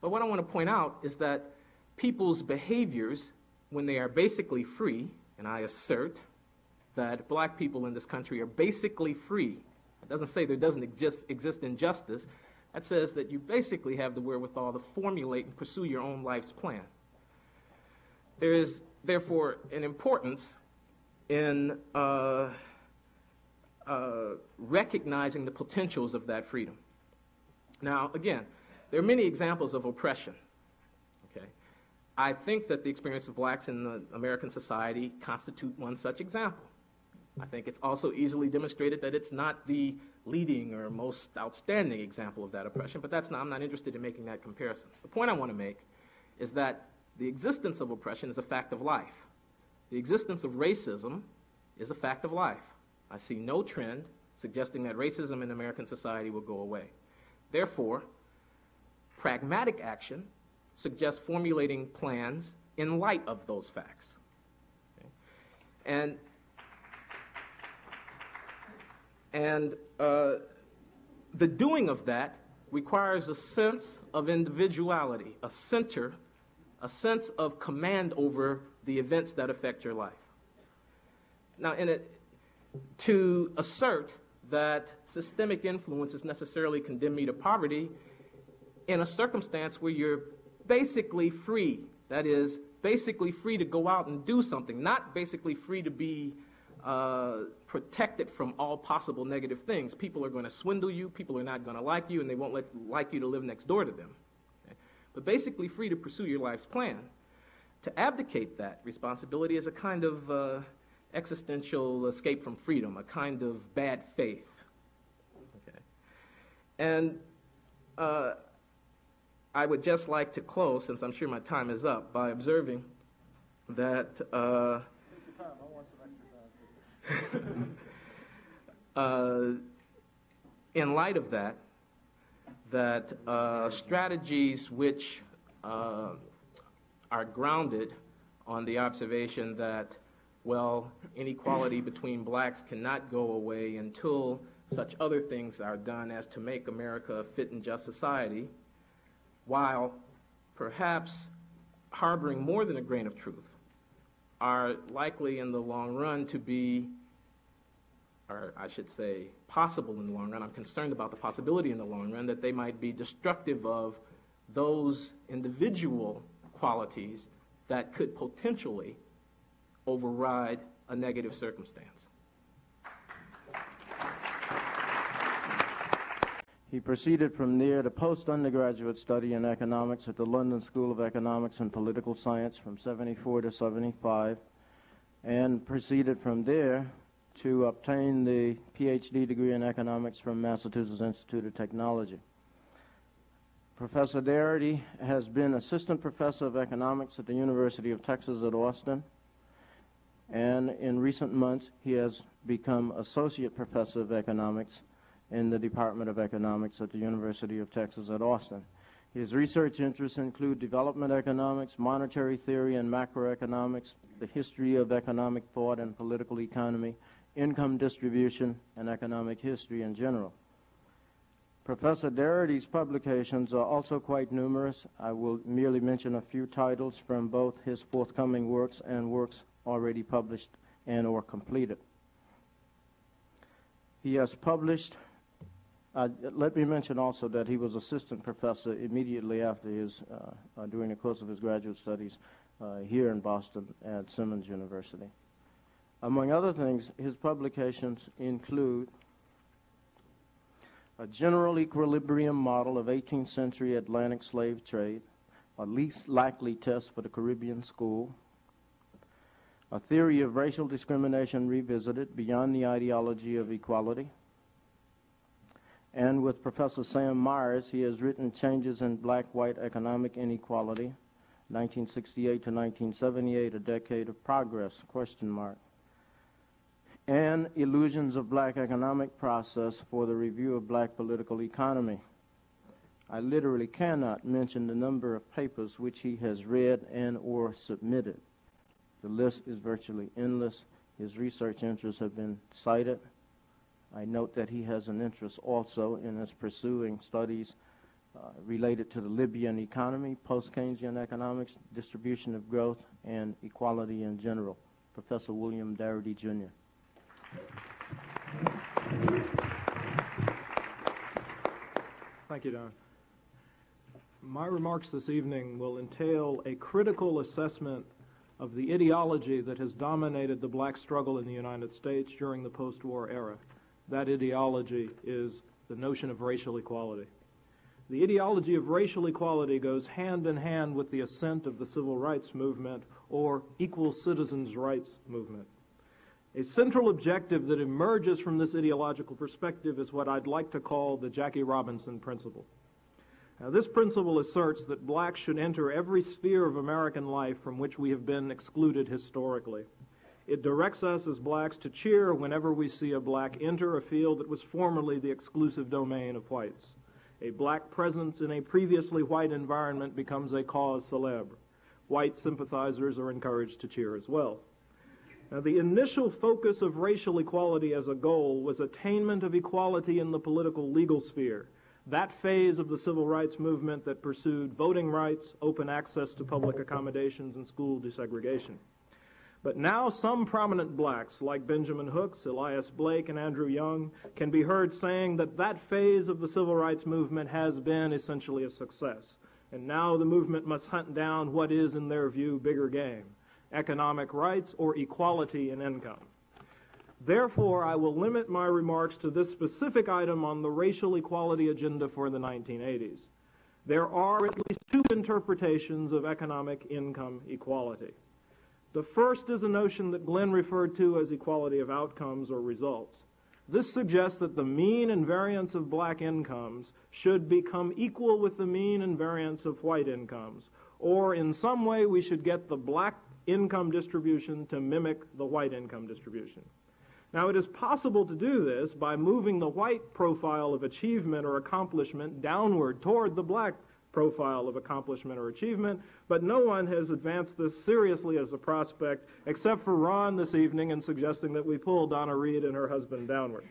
But what I want to point out is that people's behaviors, when they are basically free, and I assert that black people in this country are basically free. It doesn't say there doesn't exist injustice. That says that you basically have the wherewithal to formulate and pursue your own life's plan. There is, therefore, an importance in recognizing the potentials of that freedom. Now, again, there are many examples of oppression. Okay? I think that the experience of blacks in the American society constitute one such example. I think it's also easily demonstrated that it's not the leading or most outstanding example of that oppression, but I'm not interested in making that comparison. The point I want to make is that the existence of oppression is a fact of life. The existence of racism is a fact of life. I see no trend suggesting that racism in American society will go away. Therefore, pragmatic action suggests formulating plans in light of those facts. Okay? And the doing of that requires a sense of individuality, a sense of command over the events that affect your life. Now, to assert that systemic influences necessarily condemn me to poverty in a circumstance where you're basically free, that is, basically free to go out and do something, not basically free to be protected from all possible negative things. People are going to swindle you, people are not going to like you, and they won't like you to live next door to them. Okay? But basically free to pursue your life's plan. To abdicate that responsibility is a kind of existential escape from freedom, a kind of bad faith. Okay? And I would just like to close, since I'm sure my time is up, by observing that in light of that, strategies which are grounded on the observation that, well, inequality between blacks cannot go away until such other things are done as to make America a fit and just society, while perhaps harboring more than a grain of truth, are likely in the long run to be, or I should say possible in the long run. I'm concerned about the possibility in the long run that they might be destructive of those individual qualities that could potentially override a negative circumstance. He proceeded from there to post-undergraduate study in economics at the London School of Economics and Political Science from 74 to 75, and proceeded from there to obtain the PhD degree in economics from Massachusetts Institute of Technology. Professor Darity has been assistant professor of economics at the University of Texas at Austin, and in recent months he has become associate professor of economics in the Department of Economics at the University of Texas at Austin. His research interests include development economics, monetary theory and macroeconomics, the history of economic thought and political economy, income distribution, and economic history in general. Professor Darity's publications are also quite numerous. I will merely mention a few titles from both his forthcoming works and works already published and or completed. He has published, let me mention also that he was assistant professor immediately after his, during the course of his graduate studies here in Boston at Simmons University. Among other things, his publications include A General Equilibrium Model of 18th Century Atlantic Slave Trade, a Least Likely Test for the Caribbean School, A Theory of Racial Discrimination Revisited Beyond the Ideology of Equality, and with Professor Sam Myers, he has written Changes in Black-White Economic Inequality, 1968 to 1978, A Decade of Progress, ? And Illusions of Black Economic Process for the Review of Black Political Economy. I literally cannot mention the number of papers which he has read and or submitted. The list is virtually endless. His research interests have been cited. I note that he has an interest also in his pursuing studies related to the Libyan economy, post-Keynesian economics, distribution of growth, and equality in general. Professor William Darity, Jr. Thank you, Don. My remarks this evening will entail a critical assessment of the ideology that has dominated the black struggle in the United States during the post-war era. That ideology is the notion of racial equality. The ideology of racial equality goes hand in hand with the ascent of the civil rights movement or equal citizens' rights movement. A central objective that emerges from this ideological perspective is what I'd like to call the Jackie Robinson principle. Now, this principle asserts that blacks should enter every sphere of American life from which we have been excluded historically. It directs us as blacks to cheer whenever we see a black enter a field that was formerly the exclusive domain of whites. A black presence in a previously white environment becomes a cause célèbre. White sympathizers are encouraged to cheer as well. Now, the initial focus of racial equality as a goal was attainment of equality in the political legal sphere, that phase of the civil rights movement that pursued voting rights, open access to public accommodations, and school desegregation. But now some prominent blacks, like Benjamin Hooks, Elias Blake, and Andrew Young, can be heard saying that that phase of the civil rights movement has been essentially a success. And now the movement must hunt down what is, in their view, bigger game: economic rights or equality in income. Therefore, I will limit my remarks to this specific item on the racial equality agenda for the 1980s. There are at least two interpretations of economic income equality. The first is a notion that Glenn referred to as equality of outcomes or results. This suggests that the mean and variance of black incomes should become equal with the mean and variance of white incomes, or in some way we should get the black income distribution to mimic the white income distribution. Now, it is possible to do this by moving the white profile of achievement or accomplishment downward toward the black profile of accomplishment or achievement, but no one has advanced this seriously as a prospect except for Ron this evening in suggesting that we pull Donna Reed and her husband downward.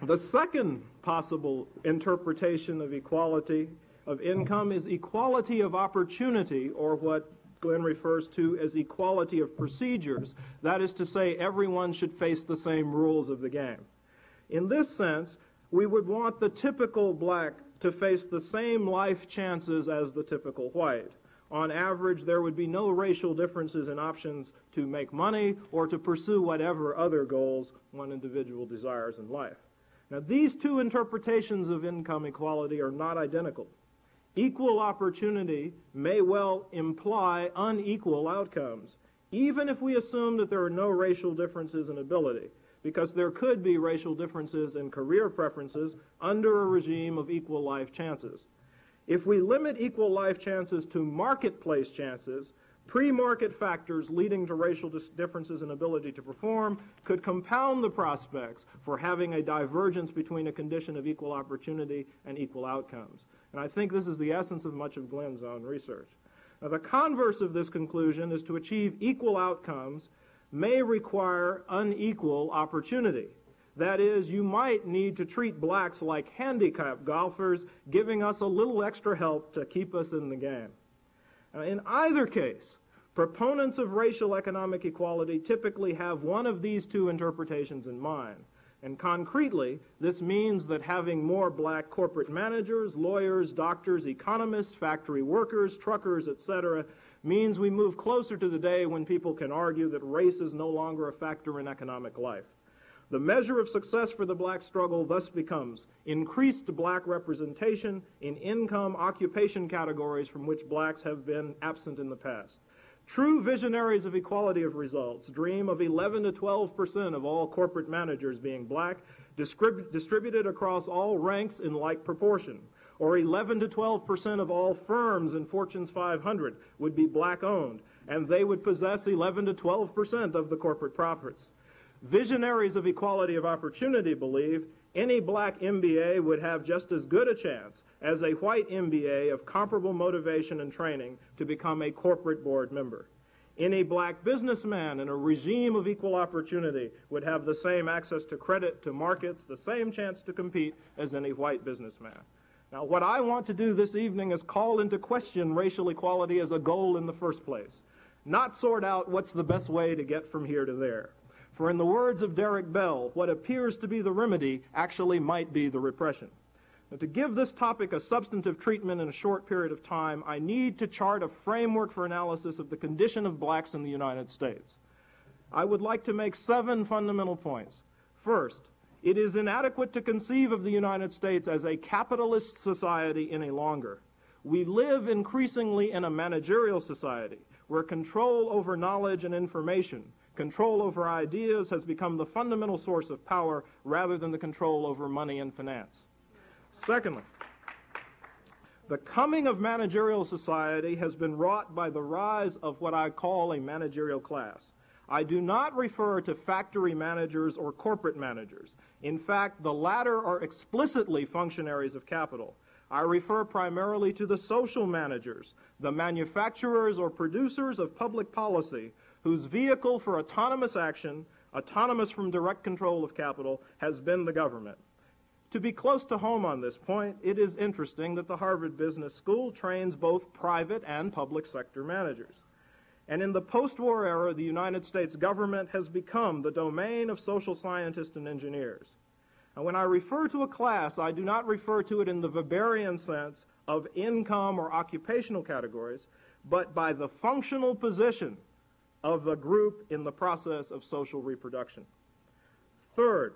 The second possible interpretation of equality of income is equality of opportunity, or what Glenn refers to as equality of procedures. That is to say, everyone should face the same rules of the game. In this sense, we would want the typical black to face the same life chances as the typical white. On average, there would be no racial differences in options to make money or to pursue whatever other goals one individual desires in life. Now, these two interpretations of income equality are not identical. Equal opportunity may well imply unequal outcomes, even if we assume that there are no racial differences in ability, because there could be racial differences in career preferences under a regime of equal life chances. If we limit equal life chances to marketplace chances, pre-market factors leading to racial differences in ability to perform could compound the prospects for having a divergence between a condition of equal opportunity and equal outcomes. And I think this is the essence of much of Glenn's own research. Now, the converse of this conclusion is to achieve equal outcomes may require unequal opportunity. That is, you might need to treat blacks like handicapped golfers, giving us a little extra help to keep us in the game. Now, in either case, proponents of racial economic equality typically have one of these two interpretations in mind. And concretely, this means that having more black corporate managers, lawyers, doctors, economists, factory workers, truckers, etc., means we move closer to the day when people can argue that race is no longer a factor in economic life. The measure of success for the black struggle thus becomes increased black representation in income occupation categories from which blacks have been absent in the past. True visionaries of equality of results dream of 11 to 12% of all corporate managers being black, distributed across all ranks in like proportion, or 11 to 12% of all firms in Fortune's 500 would be black-owned, and they would possess 11 to 12% of the corporate profits. Visionaries of equality of opportunity believe any black MBA would have just as good a chance as a white MBA of comparable motivation and training to become a corporate board member. Any black businessman in a regime of equal opportunity would have the same access to credit, to markets, the same chance to compete as any white businessman. Now, what I want to do this evening is call into question racial equality as a goal in the first place, not sort out what's the best way to get from here to there. For in the words of Derek Bell, what appears to be the remedy actually might be the repression. Now, to give this topic a substantive treatment in a short period of time, I need to chart a framework for analysis of the condition of blacks in the United States. I would like to make 7 fundamental points. First, it is inadequate to conceive of the United States as a capitalist society any longer. We live increasingly in a managerial society where control over knowledge and information, control over ideas has become the fundamental source of power rather than the control over money and finance. Secondly, the coming of managerial society has been wrought by the rise of what I call a managerial class. I do not refer to factory managers or corporate managers. In fact, the latter are explicitly functionaries of capital. I refer primarily to the social managers, the manufacturers or producers of public policy, whose vehicle for autonomous action, autonomous from direct control of capital, has been the government. To be close to home on this point, it is interesting that the Harvard Business School trains both private and public sector managers. And in the post-war era, the United States government has become the domain of social scientists and engineers. And when I refer to a class, I do not refer to it in the Weberian sense of income or occupational categories, but by the functional position of the group in the process of social reproduction. Third,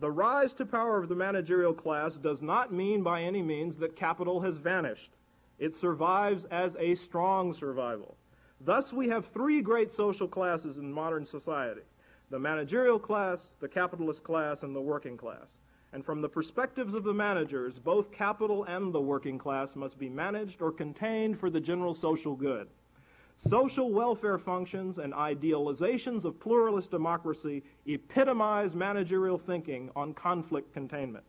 the rise to power of the managerial class does not mean by any means that capital has vanished. It survives as a strong survival. Thus, we have 3 great social classes in modern society: the managerial class, the capitalist class, and the working class. And from the perspectives of the managers, both capital and the working class must be managed or contained for the general social good. Social welfare functions and idealizations of pluralist democracy epitomize managerial thinking on conflict containment.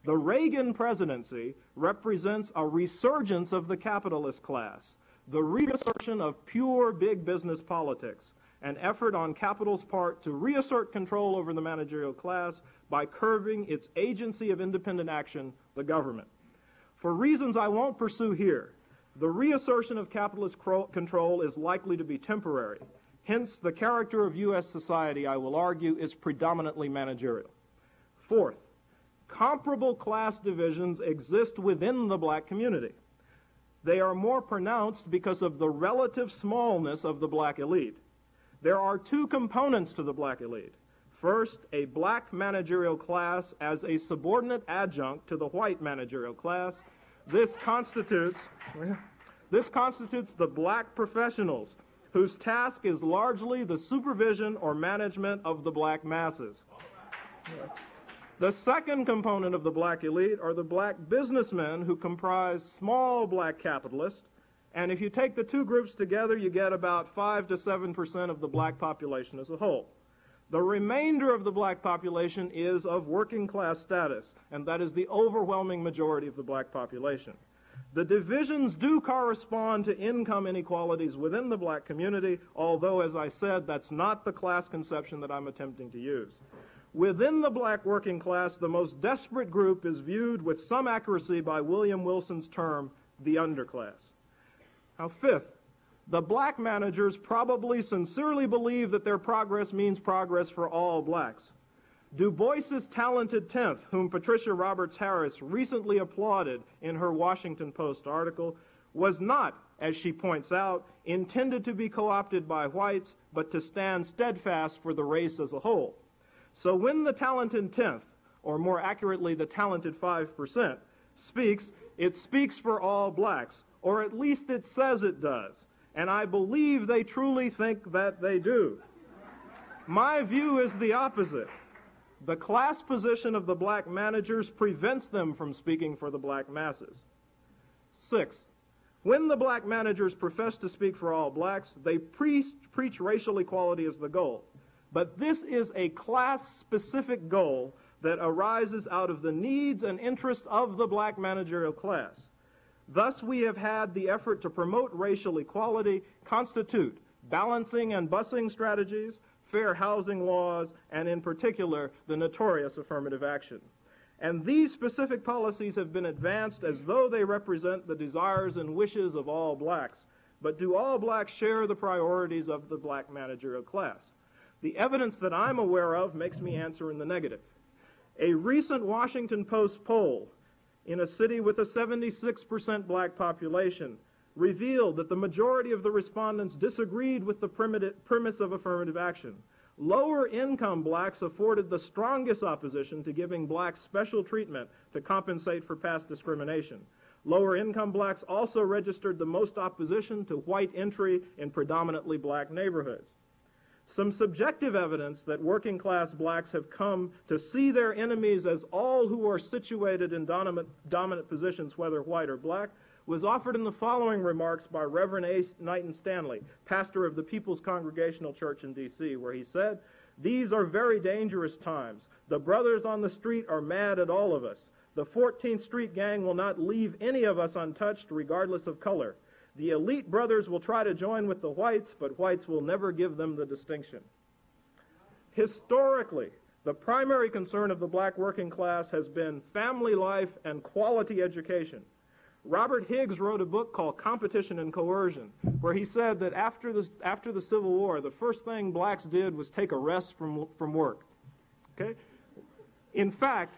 The Reagan presidency represents a resurgence of the capitalist class, the reassertion of pure big business politics, an effort on capital's part to reassert control over the managerial class by curbing its agency of independent action, the government. For reasons I won't pursue here, The reassertion of capitalist control is likely to be temporary. Hence, the character of U.S. society, I will argue, is predominantly managerial. Fourth, comparable class divisions exist within the black community. They are more pronounced because of the relative smallness of the black elite. There are two components to the black elite. First, a black managerial class as a subordinate adjunct to the white managerial class. This constitutes the black professionals, whose task is largely the supervision or management of the black masses. The second component of the black elite are the black businessmen, who comprise small black capitalists, and if you take the two groups together, you get about 5 to 7% of the black population as a whole. The remainder of the black population is of working class status, and that is the overwhelming majority of the black population. The divisions do correspond to income inequalities within the black community, although, as I said, that's not the class conception that I'm attempting to use. Within the black working class, the most desperate group is viewed with some accuracy by William Wilson's term, the underclass. Now, fifth, the black managers probably sincerely believe that their progress means progress for all blacks. Du Bois's talented 10th, whom Patricia Roberts Harris recently applauded in her Washington Post article, was not, as she points out, intended to be co-opted by whites, but to stand steadfast for the race as a whole. So when the talented 10th, or more accurately the talented 5%, speaks, it speaks for all blacks, or at least it says it does. And I believe they truly think that they do. My view is the opposite. The class position of the black managers prevents them from speaking for the black masses. Sixth, when the black managers profess to speak for all blacks, they preach racial equality as the goal. But this is a class-specific goal that arises out of the needs and interests of the black managerial class. Thus, we have had the effort to promote racial equality constitute balancing and busing strategies, fair housing laws, and in particular, the notorious affirmative action. And these specific policies have been advanced as though they represent the desires and wishes of all blacks. But do all blacks share the priorities of the black managerial class? The evidence that I'm aware of makes me answer in the negative. A recent Washington Post poll in a city with a 76% black population revealed that the majority of the respondents disagreed with the premise of affirmative action. Lower income blacks afforded the strongest opposition to giving blacks special treatment to compensate for past discrimination. Lower income blacks also registered the most opposition to white entry in predominantly black neighborhoods. Some subjective evidence that working class blacks have come to see their enemies as all who are situated in dominant positions, whether white or black, was offered in the following remarks by Reverend A. Knighton Stanley, pastor of the People's Congregational Church in D.C., where he said, "These are very dangerous times. The brothers on the street are mad at all of us. The 14th Street gang will not leave any of us untouched, regardless of color. The elite brothers will try to join with the whites, but whites will never give them the distinction." Historically, the primary concern of the black working class has been family life and quality education. Robert Higgs wrote a book called Competition and Coercion, where he said that after the Civil War, the first thing blacks did was take a rest from work. Okay? In fact,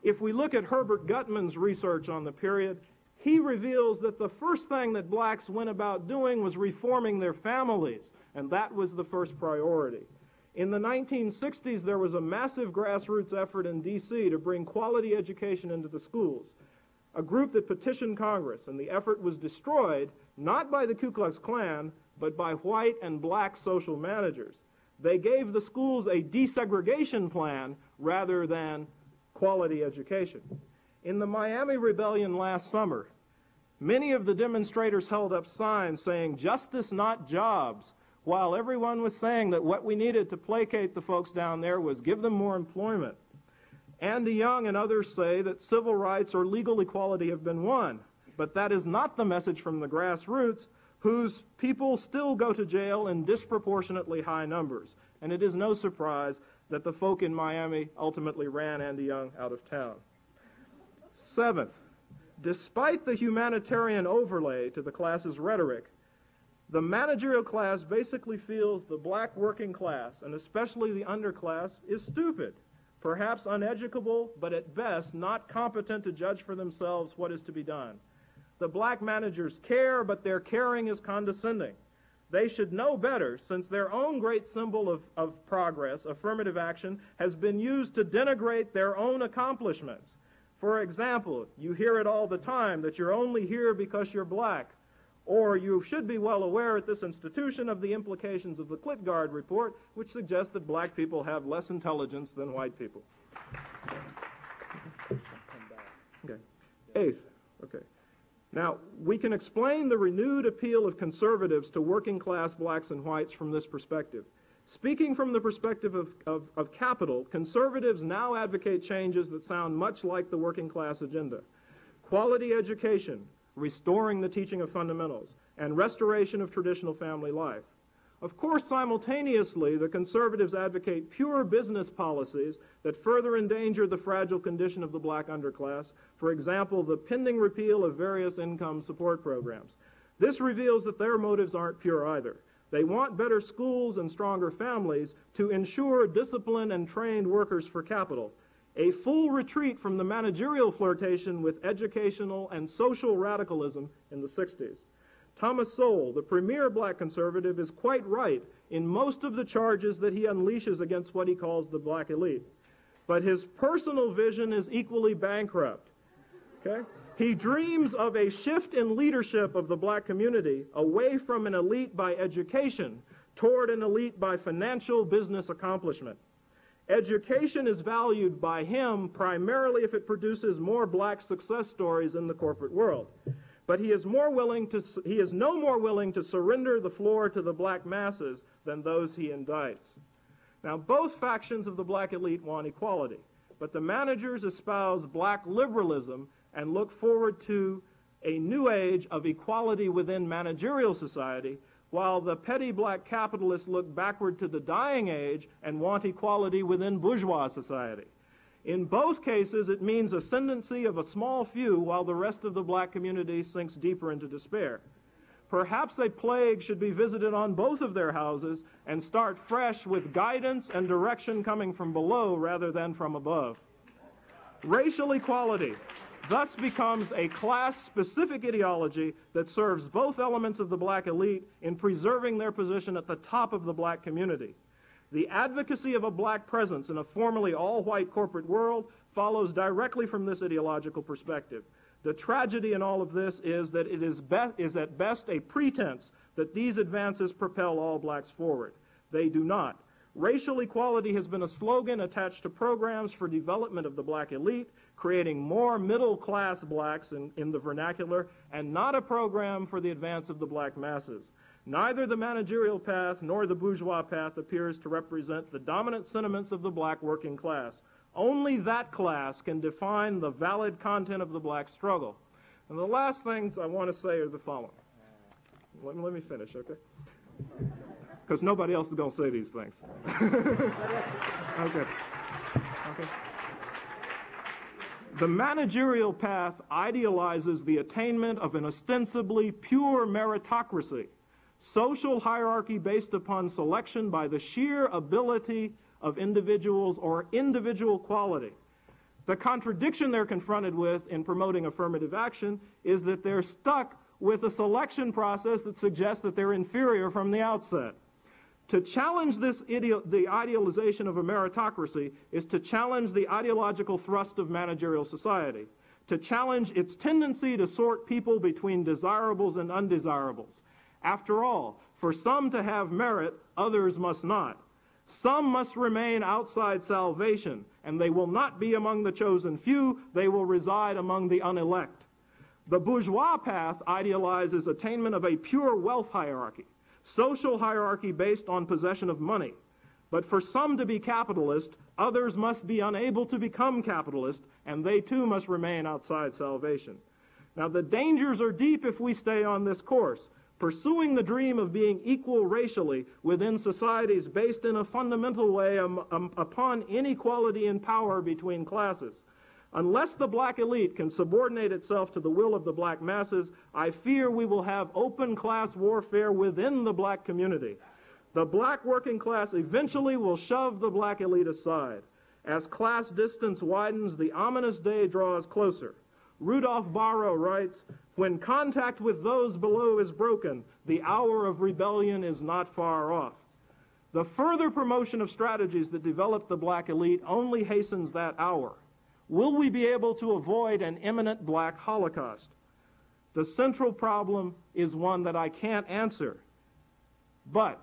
if we look at Herbert Gutman's research on the period, he reveals that the first thing that blacks went about doing was reforming their families, and that was the first priority. In the 1960s, there was a massive grassroots effort in D.C. to bring quality education into the schools. A group that petitioned Congress, and the effort was destroyed not by the Ku Klux Klan, but by white and black social managers. They gave the schools a desegregation plan rather than quality education. In the Miami Rebellion last summer, many of the demonstrators held up signs saying, "Justice, not jobs," while everyone was saying that what we needed to placate the folks down there was give them more employment. Andy Young and others say that civil rights or legal equality have been won, but that is not the message from the grassroots, whose people still go to jail in disproportionately high numbers. And it is no surprise that the folk in Miami ultimately ran Andy Young out of town. Seventh, Despite the humanitarian overlay to the class's rhetoric, the managerial class basically feels the black working class, and especially the underclass, is stupid, perhaps uneducable, but at best not competent to judge for themselves what is to be done. The black managers care, but their caring is condescending. They should know better, since their own great symbol of progress, affirmative action, has been used to denigrate their own accomplishments. For example, you hear it all the time that you're only here because you're black, or you should be well aware at this institution of the implications of the Klitgard report, which suggests that black people have less intelligence than white people. Okay. Eighth. Okay. Now, we can explain the renewed appeal of conservatives to working class blacks and whites from this perspective. Speaking from the perspective of capital, conservatives now advocate changes that sound much like the working class agenda. Quality education, restoring the teaching of fundamentals, and restoration of traditional family life. Of course, simultaneously, the conservatives advocate pure business policies that further endanger the fragile condition of the black underclass, for example, the pending repeal of various income support programs. This reveals that their motives aren't pure either. They want better schools and stronger families to ensure disciplined and trained workers for capital, a full retreat from the managerial flirtation with educational and social radicalism in the 60s. Thomas Sowell, the premier black conservative, is quite right in most of the charges that he unleashes against what he calls the black elite. But his personal vision is equally bankrupt. Okay? He dreams of a shift in leadership of the black community away from an elite by education toward an elite by financial business accomplishment. Education is valued by him primarily if it produces more black success stories in the corporate world. But he is no more willing to surrender the floor to the black masses than those he indicts. Now, both factions of the black elite want equality, but the managers espouse black liberalism and look forward to a new age of equality within managerial society, while the petty black capitalists look backward to the dying age and want equality within bourgeois society. In both cases, it means ascendancy of a small few while the rest of the black community sinks deeper into despair. Perhaps a plague should be visited on both of their houses and start fresh with guidance and direction coming from below rather than from above. Racial equality thus becomes a class-specific ideology that serves both elements of the black elite in preserving their position at the top of the black community. The advocacy of a black presence in a formerly all-white corporate world follows directly from this ideological perspective. The tragedy in all of this is that it is at best a pretense that these advances propel all blacks forward. They do not. Racial equality has been a slogan attached to programs for development of the black elite, creating more middle-class blacks in the vernacular, and not a program for the advance of the black masses. Neither the managerial path nor the bourgeois path appears to represent the dominant sentiments of the black working class. Only that class can define the valid content of the black struggle. And the last things I want to say are the following. Let me finish, okay? Because nobody else is going to say these things. Okay. The managerial path idealizes the attainment of an ostensibly pure meritocracy, social hierarchy based upon selection by the sheer ability of individuals or individual quality. The contradiction they're confronted with in promoting affirmative action is that they're stuck with a selection process that suggests that they're inferior from the outset. To challenge the idealization of a meritocracy is to challenge the ideological thrust of managerial society, to challenge its tendency to sort people between desirables and undesirables. After all, for some to have merit, others must not. Some must remain outside salvation, and they will not be among the chosen few, they will reside among the unelect. The bourgeois path idealizes attainment of a pure wealth hierarchy, social hierarchy based on possession of money. But for some to be capitalist, others must be unable to become capitalist, and they too must remain outside salvation. Now, the dangers are deep if we stay on this course, pursuing the dream of being equal racially within societies based in a fundamental way upon inequality in power between classes. Unless the black elite can subordinate itself to the will of the black masses, I fear we will have open class warfare within the black community. The black working class eventually will shove the black elite aside. As class distance widens, the ominous day draws closer. Rudolph Barrow writes, "When contact with those below is broken, the hour of rebellion is not far off." The further promotion of strategies that develop the black elite only hastens that hour. Will we be able to avoid an imminent black holocaust? The central problem is one that I can't answer. But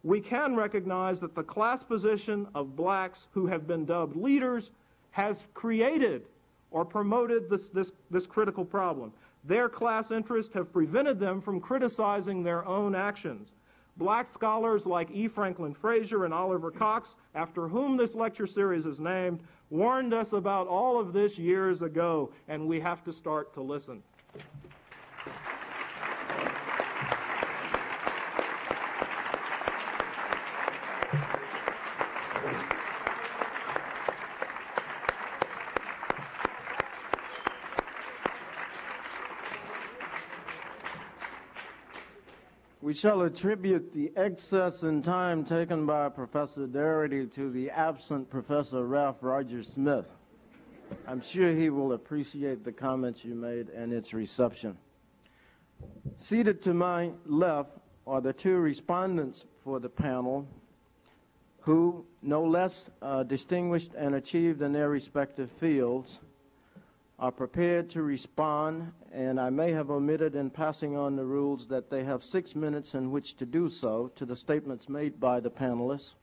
we can recognize that the class position of blacks who have been dubbed leaders has created or promoted this critical problem. Their class interests have prevented them from criticizing their own actions. Black scholars like E. Franklin Frazier and Oliver Cox, after whom this lecture series is named, warned us about all of this years ago, and we have to start to listen. We shall attribute the excess in time taken by Professor Doherty to the absent Professor Ralph Roger Smith. I'm sure he will appreciate the comments you made and its reception. Seated to my left are the two respondents for the panel who, no less distinguished and achieved in their respective fields, are prepared to respond, and I may have omitted in passing on the rules that they have 6 minutes in which to do so to the statements made by the panelists,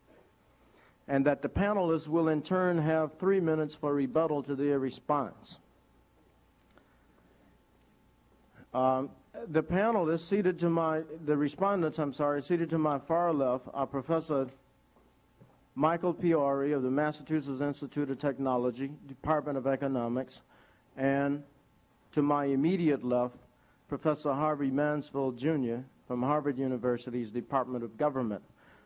and that the panelists will in turn have 3 minutes for rebuttal to their response. The panelists seated to my, the respondents, seated to my far left are Professor Michael Piori of the Massachusetts Institute of Technology, Department of Economics, and to my immediate left, Professor Harvey Mansfield, Jr. from Harvard University's Department of Government.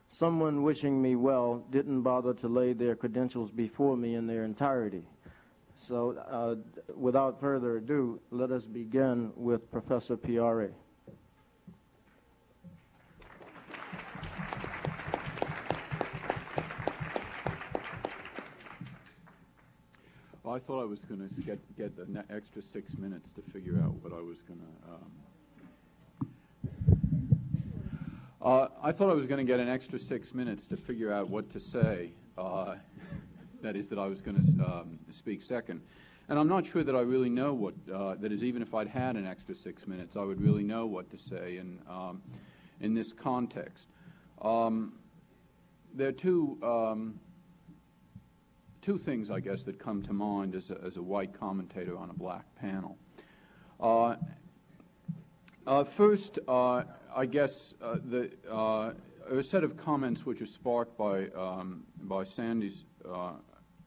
Someone wishing me well didn't bother to lay their credentials before me in their entirety. So without further ado, let us begin with Professor Piori. Well, I thought I was going to get an extra 6 minutes to figure out what I was going to... I thought I was going to get an extra 6 minutes to figure out what to say. That is, that I was going to speak second. And I'm not sure that I really know what... that is, even if I'd had an extra 6 minutes, I would really know what to say in this context. There are two things, I guess, that come to mind as a white commentator on a black panel. First, I guess a set of comments which are sparked by Sandy's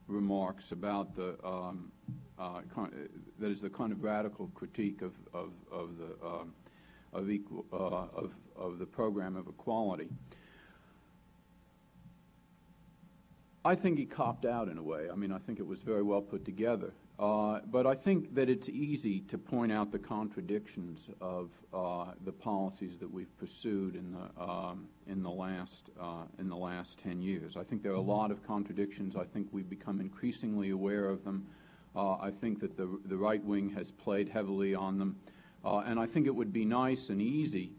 remarks about the that is the kind of radical critique of the program of equality. I think he copped out in a way. I mean, I think it was very well put together. But I think that it's easy to point out the contradictions of the policies that we've pursued in the last 10 years. I think there are a lot of contradictions. I think we've become increasingly aware of them. I think that the right wing has played heavily on them. And I think it would be nice and easy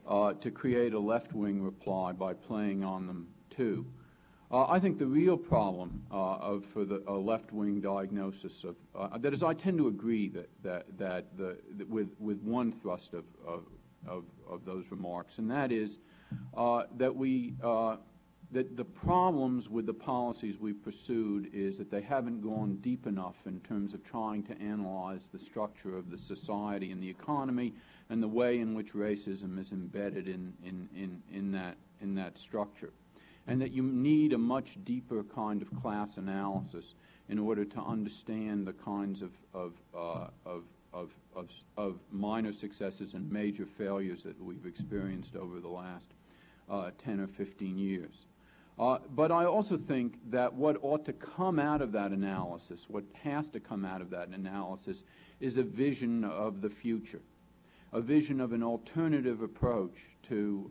to create a left-wing reply by playing on them too. I think the real problem for the left-wing diagnosis of that is, I tend to agree that with one thrust of those remarks, and that is that the problems with the policies we've pursued is that they haven't gone deep enough in terms of trying to analyze the structure of the society and the economy and the way in which racism is embedded in that structure. And that you need a much deeper kind of class analysis in order to understand the kinds of minor successes and major failures that we've experienced over the last 10 or 15 years. But I also think that what ought to come out of that analysis, what has to come out of that analysis, is a vision of the future, a vision of an alternative approach to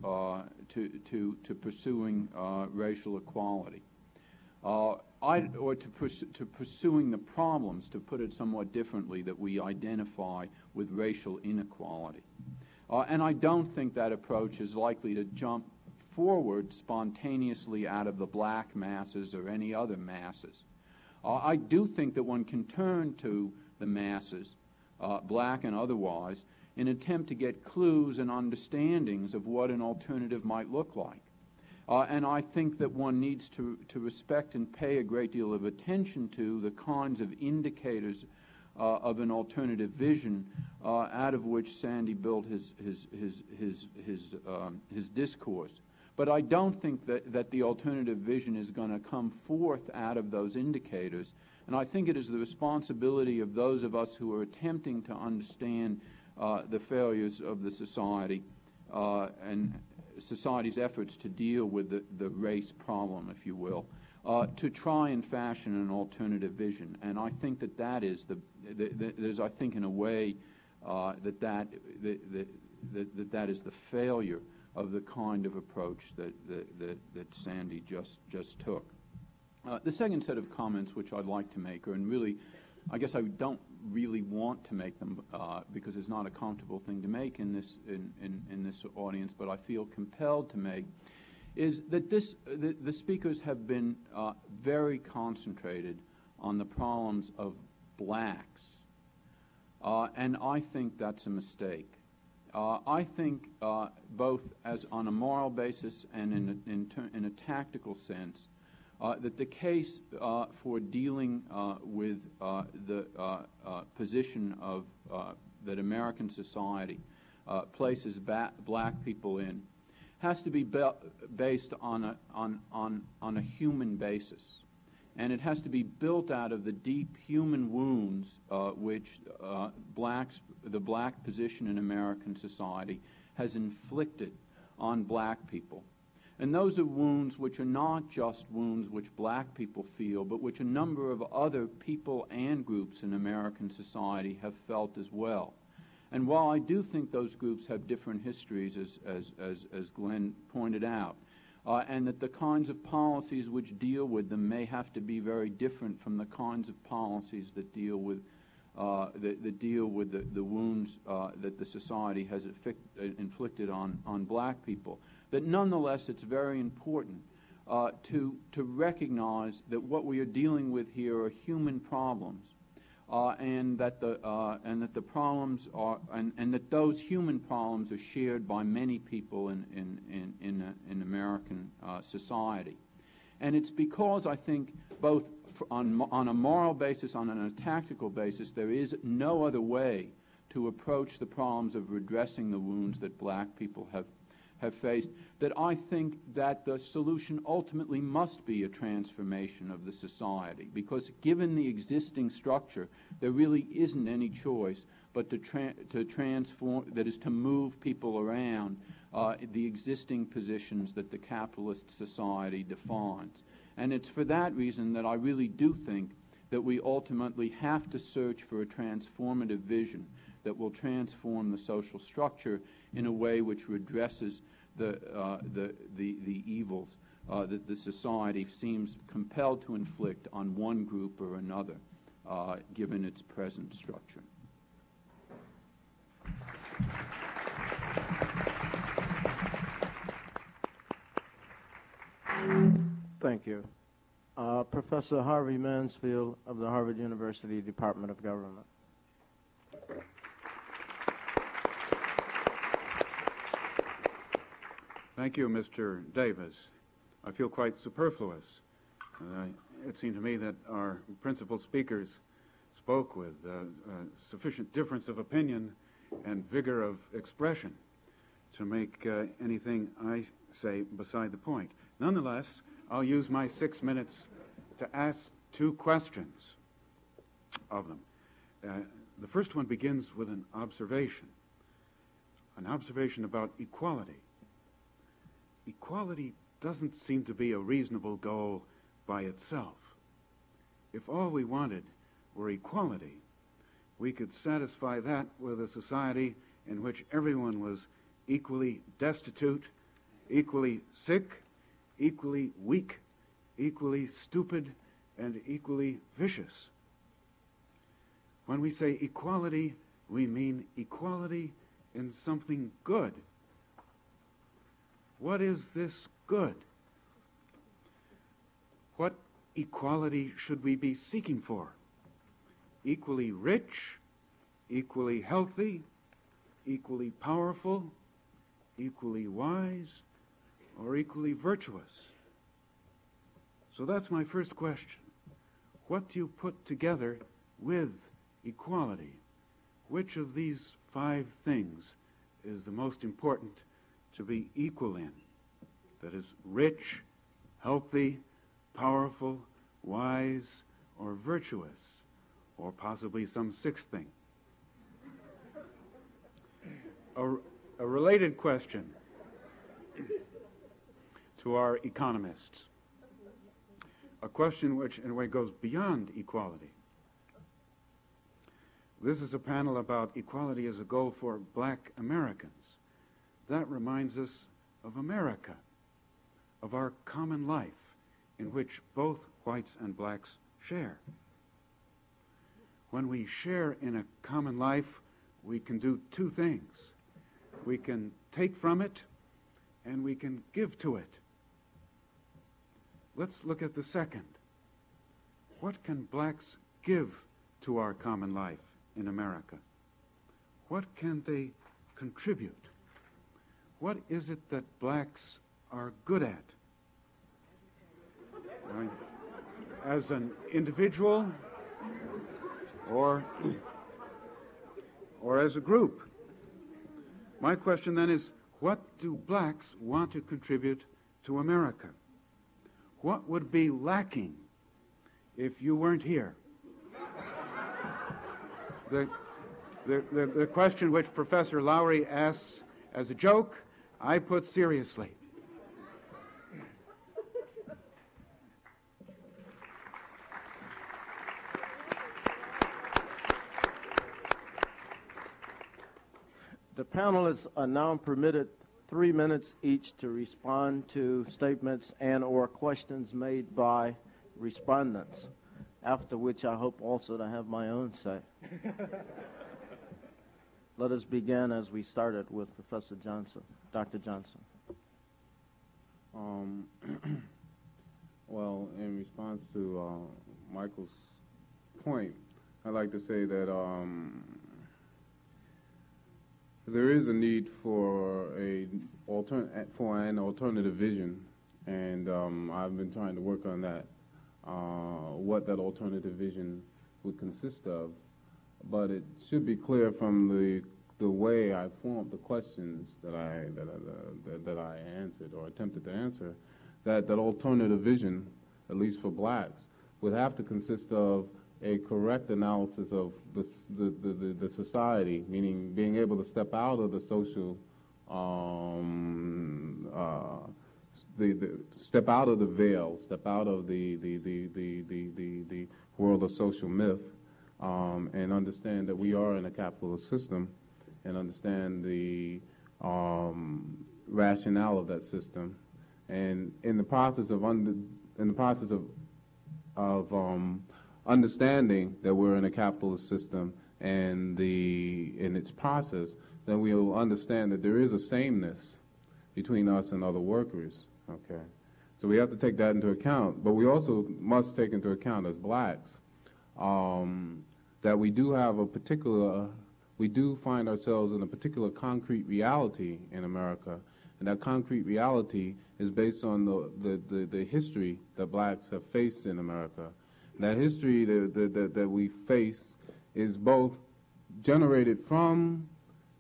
pursuing racial equality, or to pursuing the problems, to put it somewhat differently, that we identify with racial inequality. And I don't think that approach is likely to jump forward spontaneously out of the black masses or any other masses. I do think that one can turn to the masses, black and otherwise, in an attempt to get clues and understandings of what an alternative might look like. And I think that one needs to respect and pay a great deal of attention to the kinds of indicators of an alternative vision out of which Sandy built his discourse. But I don't think that the alternative vision is going to come forth out of those indicators. And I think it is the responsibility of those of us who are attempting to understand the failures of the society and society's efforts to deal with the race problem, if you will, to try and fashion an alternative vision. And I think that is there's, I think, in a way that is the failure of the kind of approach that Sandy just took. The second set of comments which I'd like to make are, and really, I guess I don't really want to make them because it's not a comfortable thing to make in this audience, but I feel compelled to make, is that the speakers have been very concentrated on the problems of blacks, and I think that's a mistake. I think both as on a moral basis and in a tactical sense, that the case for dealing with the position of that American society places black people in has to be based on a human basis, and it has to be built out of the deep human wounds which the black position in American society has inflicted on black people. And those are wounds which are not just wounds which black people feel, but which a number of other people and groups in American society have felt as well. And while I do think those groups have different histories, as Glenn pointed out, and that the kinds of policies which deal with them may have to be very different from the kinds of policies that deal with the wounds that the society has inflicted on black people, that nonetheless it's very important to recognize that what we are dealing with here are human problems, and that the problems are and that those human problems are shared by many people in American society. And it's because I think both on a moral basis, on a tactical basis, there is no other way to approach the problems of redressing the wounds that black people have faced, that I think that the solution ultimately must be a transformation of the society, because given the existing structure, there really isn't any choice but to transform, that is, to move people around the existing positions that the capitalist society defines. And it's for that reason that I really do think that we ultimately have to search for a transformative vision that will transform the social structure in a way which redresses the evils that the society seems compelled to inflict on one group or another, given its present structure. Thank you. Professor Harvey Mansfield of the Harvard University Department of Government. Thank you, Mr. Davis. I feel quite superfluous. It seemed to me that our principal speakers spoke with sufficient difference of opinion and vigor of expression to make anything I say beside the point. Nonetheless, I'll use my 6 minutes to ask two questions of them. The first one begins with an observation about equality. Equality doesn't seem to be a reasonable goal by itself. If all we wanted were equality, we could satisfy that with a society in which everyone was equally destitute, equally sick, equally weak, equally stupid, and equally vicious. When we say equality, we mean equality in something good. What is this good? What equality should we be seeking for? Equally rich, equally healthy, equally powerful, equally wise, or equally virtuous? So that's my first question. What do you put together with equality? Which of these 5 things is the most important to be equal in? That is, rich, healthy, powerful, wise, or virtuous, or possibly some 6th thing. A related question to our economists. A question which, in a way, goes beyond equality. This is a panel about equality as a goal for black Americans. That reminds us of America, of our common life, in which both whites and blacks share. When we share in a common life, we can do 2 things. We can take from it, and we can give to it. Let's look at the second. What can blacks give to our common life in America? What can they contribute? What is it that blacks are good at? As an individual or as a group? My question then is, what do blacks want to contribute to America? What would be lacking if you weren't here? The question which Professor Lowry asks as a joke, I put seriously. The panelists are now permitted 3 minutes each to respond to statements and or questions made by respondents, after which I hope also to have my own say. Let us begin as we started with Professor Johnson, Dr. Johnson. Well, in response to Michael's point, I'd like to say that there is a need for an alternative vision, and I've been trying to work on that, what that alternative vision would consist of. But it should be clear from the way I formed the questions that I answered or attempted to answer, that alternative vision, at least for blacks, would have to consist of a correct analysis of the society, meaning being able to step out of the social, step out of the veil, step out of the world of social myth, and understand that we are in a capitalist system, and understand the rationale of that system, and in the process of understanding that we're in a capitalist system and in its process, then we'll understand that there is a sameness between us and other workers. Okay, so we have to take that into account, but we also must take into account as blacks that we do have we do find ourselves in a particular concrete reality in America, and that concrete reality is based on the history that blacks have faced in America. That history that we face is both generated from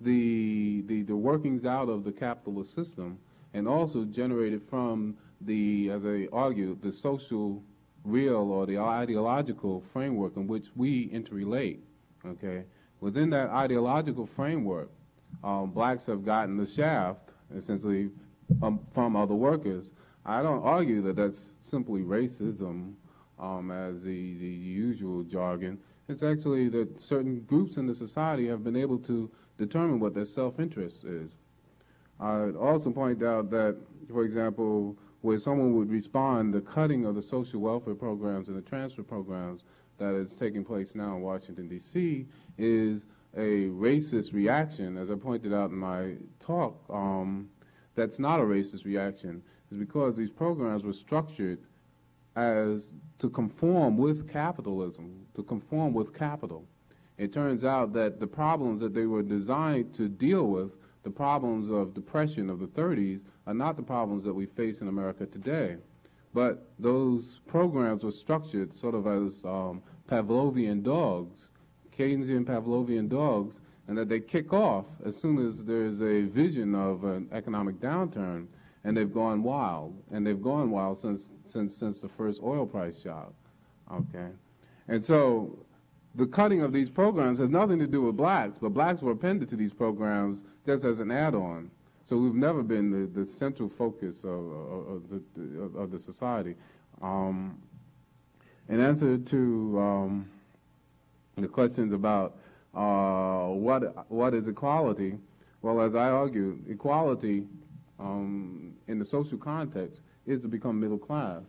the workings out of the capitalist system, and also generated from as I argue, the social real or the ideological framework in which we interrelate. Okay, within that ideological framework, blacks have gotten the shaft essentially from other workers I don't argue that that's simply racism as the usual jargon. It's actually that certain groups in the society have been able to determine what their self-interest is. I'd also point out that, for example, where someone would respond, the cutting of the social welfare programs and the transfer programs that is taking place now in Washington, D.C., is a racist reaction. As I pointed out in my talk, that's not a racist reaction. It's because these programs were structured as to conform with capitalism, to conform with capital. It turns out that the problems that they were designed to deal with, the problems of depression of the 30s, are not the problems that we face in America today. But those programs were structured sort of as Pavlovian dogs, Keynesian Pavlovian dogs, and that they kick off as soon as there's a vision of an economic downturn, and they've gone wild. And they've gone wild since the first oil price shock. Okay, and so the cutting of these programs has nothing to do with blacks, but blacks were appended to these programs just as an add-on. So we've never been the central focus of the society. In answer to the questions about what is equality, well, as I argue, equality in the social context is to become middle class,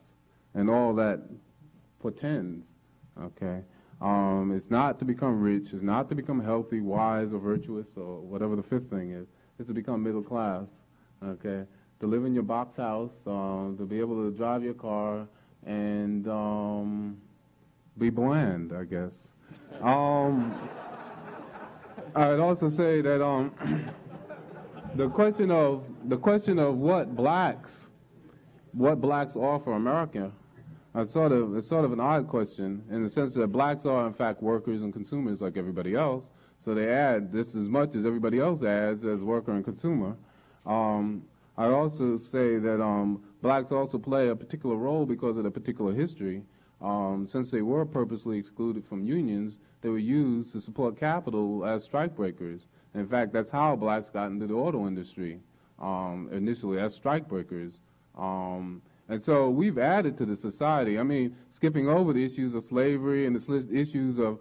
and all that portends. Okay, it's not to become rich, it's not to become healthy, wise, or virtuous, or whatever the fifth thing is. It's to become middle class. Okay, to live in your box house, to be able to drive your car, and be bland, I guess. I'd also say that the question of what blacks offer America, it's sort of an odd question in the sense that blacks are in fact workers and consumers like everybody else. So they add this as much as everybody else adds as worker and consumer. I'd also say that blacks also play a particular role because of the particular history. Since they were purposely excluded from unions, they were used to support capital as strikebreakers. In fact, that's how blacks got into the auto industry, initially as strikebreakers. And so we've added to the society. I mean, skipping over the issues of slavery and the issues of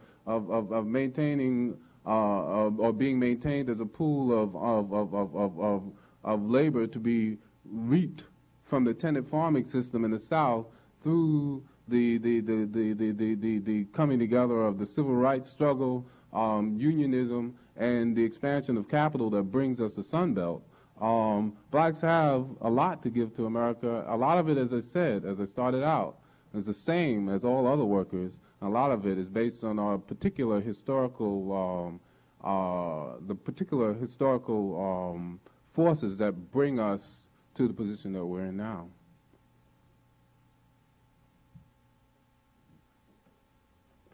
maintaining or being maintained as a pool of labor to be reaped from the tenant farming system in the South through the coming together of the civil rights struggle, unionism, and the expansion of capital that brings us the Sun Belt. Blacks have a lot to give to America. A lot of it, as I said, as I started out, is the same as all other workers. A lot of it is based on our particular historical, forces that bring us to the position that we're in now.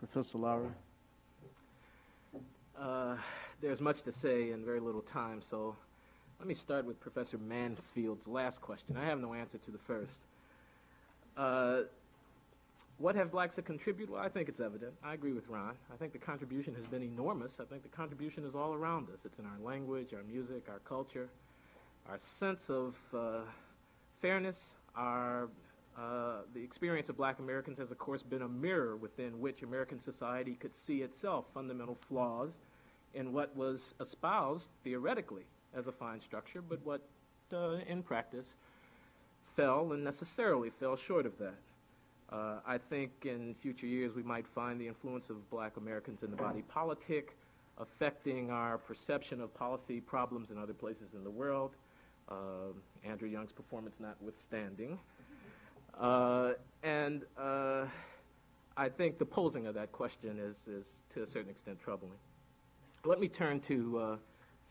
Professor Lowry. There's much to say in very little time, so let me start with Professor Mansfield's last question. I have no answer to the first. What have blacks to contribute? Well, I think it's evident. I agree with Ron. I think the contribution has been enormous. I think the contribution is all around us. It's in our language, our music, our culture, our sense of fairness, the experience of black Americans has, of course, been a mirror within which American society could see itself, fundamental flaws in what was espoused theoretically as a fine structure, but what in practice fell and necessarily fell short of that. I think in future years we might find the influence of black Americans in the body politic affecting our perception of policy problems in other places in the world, Andrew Young's performance notwithstanding. And I think the posing of that question is to a certain extent troubling. Let me turn to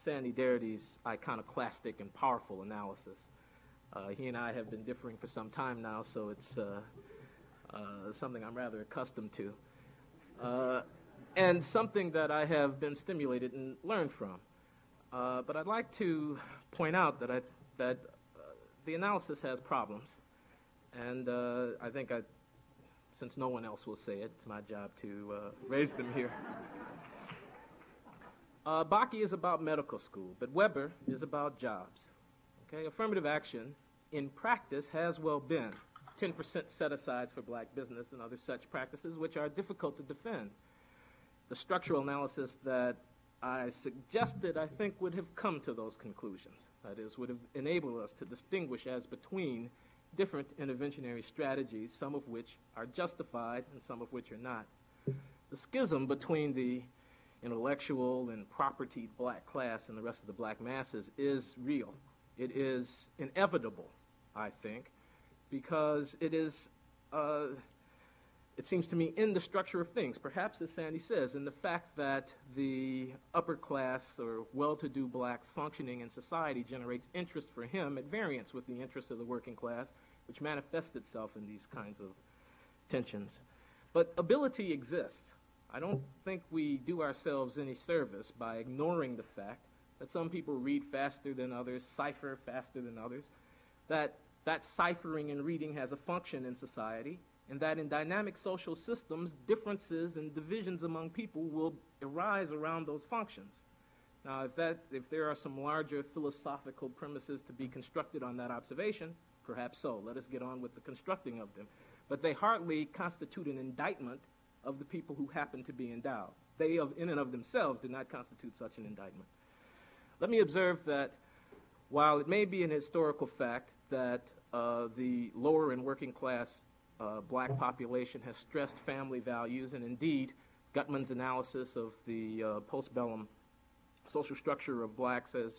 Sandy Darity's iconoclastic and powerful analysis. He and I have been differing for some time now, so it's something I'm rather accustomed to, and something that I have been stimulated and learned from. But I'd like to point out that the analysis has problems, and I think since no one else will say it, it's my job to raise them here. Bakke is about medical school, but Weber is about jobs. Okay, affirmative action in practice has well been 10% set-asides for black business and other such practices which are difficult to defend. The structural analysis that I suggested, I think, would have come to those conclusions. That is, would have enabled us to distinguish as between different interventionary strategies, some of which are justified and some of which are not. The schism between the intellectual and propertied black class and the rest of the black masses is real. It is inevitable, I think, because it is, it seems to me, in the structure of things, perhaps as Sandy says, in the fact that the upper class or well-to-do blacks functioning in society generates interest for him at variance with the interests of the working class, which manifests itself in these kinds of tensions. But ability exists. I don't think we do ourselves any service by ignoring the fact that some people read faster than others, cipher faster than others, that ciphering and reading has a function in society, and that in dynamic social systems, differences and divisions among people will arise around those functions. Now, if there are some larger philosophical premises to be constructed on that observation, perhaps so. Let us get on with the constructing of them. But they hardly constitute an indictment of the people who happen to be endowed. They, in and of themselves, do not constitute such an indictment. Let me observe that while it may be an historical fact that the lower and working class black population has stressed family values, and indeed Gutman's analysis of the postbellum social structure of blacks has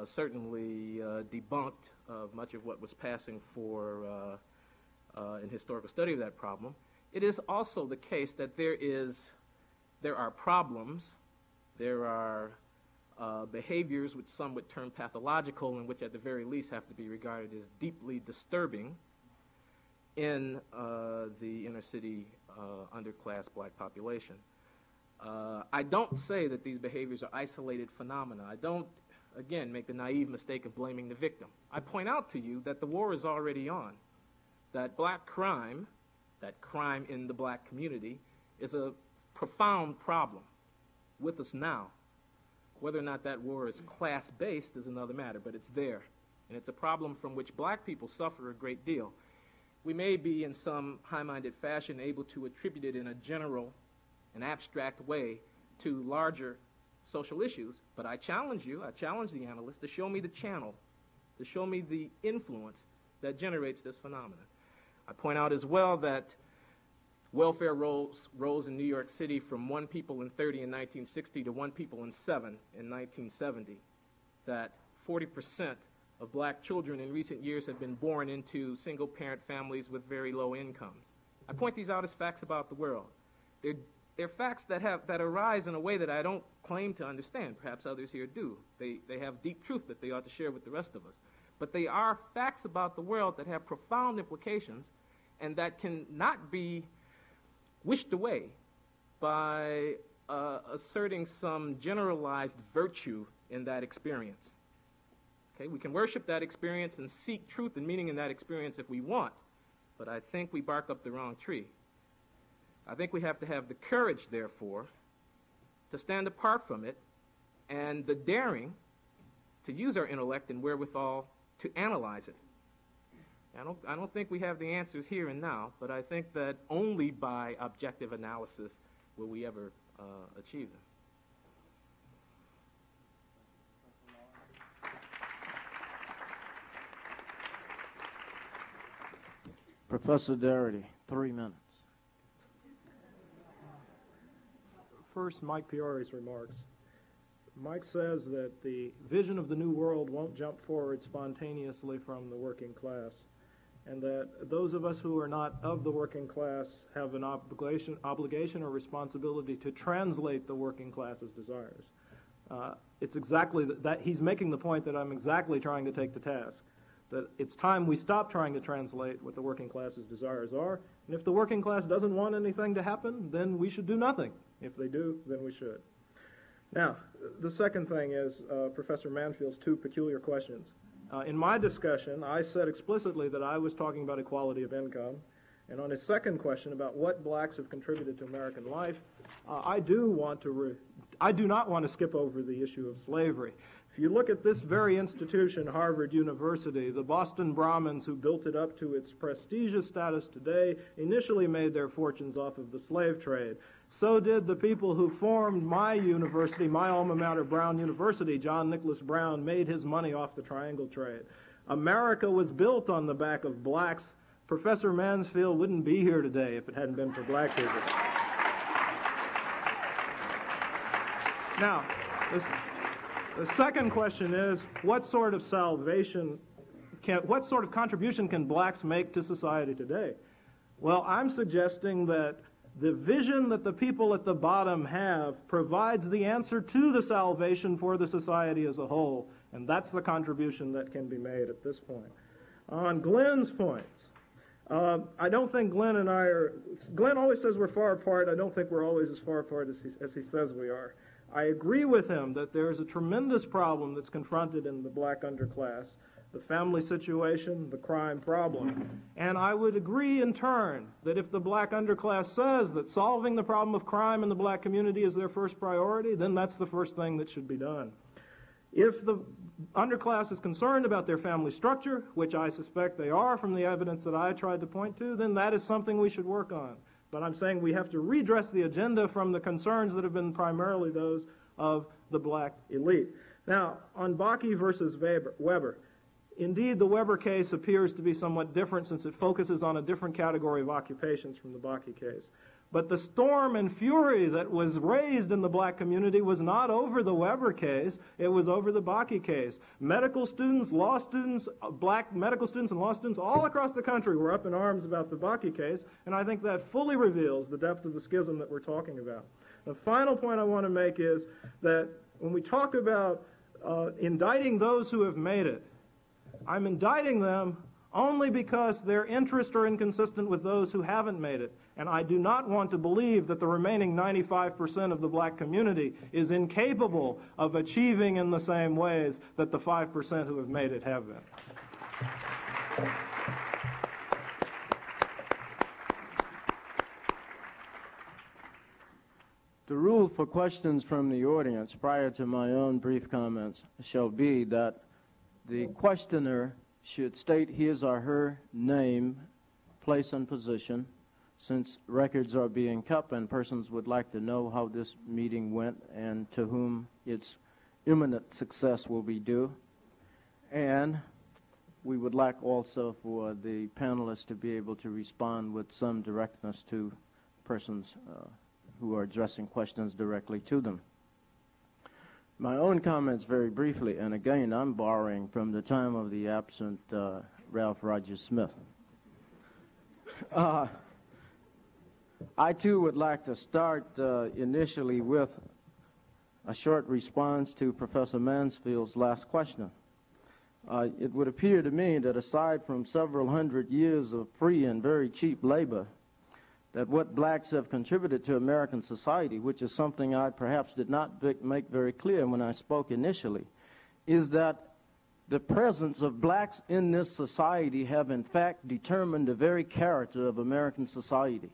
certainly debunked much of what was passing for in historical study of that problem. It is also the case that there are problems, there are behaviors which some would term pathological and which at the very least have to be regarded as deeply disturbing in the inner city underclass black population. I don't say that these behaviors are isolated phenomena. I don't, again, make the naive mistake of blaming the victim. I point out to you that the war is already on, that black crime, that crime in the black community, is a profound problem with us now. Whether or not that war is class-based is another matter, but it's there. And it's a problem from which black people suffer a great deal. We may be, in some high-minded fashion, able to attribute it in a general and abstract way to larger social issues, but I challenge you, I challenge the analyst to show me the channel, to show me the influence that generates this phenomenon. I point out as well that welfare rose in New York City from 1 people in 30 in 1960 to 1 people in 7 in 1970, that 40% of black children in recent years have been born into single-parent families with very low incomes. I point these out as facts about the world. They're facts that arise in a way that I don't claim to understand. Perhaps others here do. They have deep truth that they ought to share with the rest of us. But they are facts about the world that have profound implications and that cannot be wished away by asserting some generalized virtue in that experience. Okay, we can worship that experience and seek truth and meaning in that experience if we want, but I think we bark up the wrong tree. I think we have to have the courage, therefore, to stand apart from it and the daring to use our intellect and wherewithal to analyze it. I don't think we have the answers here and now, but I think that only by objective analysis will we ever achieve them. Professor Darity, 3 minutes. First, Mike Piori's remarks. Mike says that the vision of the new world won't jump forward spontaneously from the working class, and that those of us who are not of the working class have an obligation or responsibility to translate the working class's desires. It's exactly that he's making the point that I'm exactly trying to take to task, that it's time we stop trying to translate what the working class's desires are, and if the working class doesn't want anything to happen, then we should do nothing. If they do, then we should. Now, the second thing is Professor Manfield's 2 peculiar questions. In my discussion, I said explicitly that I was talking about equality of income, and on his second question about what blacks have contributed to American life, I do not want to skip over the issue of slavery. If you look at this very institution, Harvard University, the Boston Brahmins who built it up to its prestigious status today initially made their fortunes off of the slave trade. So did the people who formed my university, my alma mater, Brown University. John Nicholas Brown made his money off the triangle trade. America was built on the back of blacks. Professor Mansfield wouldn't be here today if it hadn't been for black people. Now, the second question is, what sort of contribution can blacks make to society today? Well, I'm suggesting that the vision that the people at the bottom have provides the answer to the salvation for the society as a whole, and that's the contribution that can be made at this point. On Glenn's points, I don't think Glenn and I are... Glenn always says we're far apart. I don't think we're always as far apart as he says we are. I agree with him that there's a tremendous problem that's confronted in the black underclass, the family situation, the crime problem. And I would agree in turn that if the black underclass says that solving the problem of crime in the black community is their first priority, then that's the first thing that should be done. If the underclass is concerned about their family structure, which I suspect they are from the evidence that I tried to point to, then that is something we should work on. But I'm saying we have to redress the agenda from the concerns that have been primarily those of the black elite. Now, on Bakke versus Weber, indeed the Weber case appears to be somewhat different since it focuses on a different category of occupations from the Bakke case. But the storm and fury that was raised in the black community was not over the Weber case, it was over the Bakke case. Medical students, law students, black medical students and law students all across the country were up in arms about the Bakke case, and I think that fully reveals the depth of the schism that we're talking about. The final point I want to make is that when we talk about indicting those who have made it, I'm indicting them only because their interests are inconsistent with those who haven't made it. And I do not want to believe that the remaining 95% of the black community is incapable of achieving in the same ways that the 5% who have made it have been. The rule for questions from the audience prior to my own brief comments shall be that the questioner should state his or her name, place, and position, since records are being kept and persons would like to know how this meeting went and to whom its imminent success will be due. And we would like also for the panelists to be able to respond with some directness to persons who are addressing questions directly to them. My own comments very briefly, and again I'm borrowing from the time of the absent Ralph Rogers Smith. I too would like to start initially with a short response to Professor Mansfield's last question. It would appear to me that aside from several hundred years of free and very cheap labor, that what blacks have contributed to American society, which is something I perhaps did not make very clear when I spoke initially, is that the presence of blacks in this society have in fact determined the very character of American society.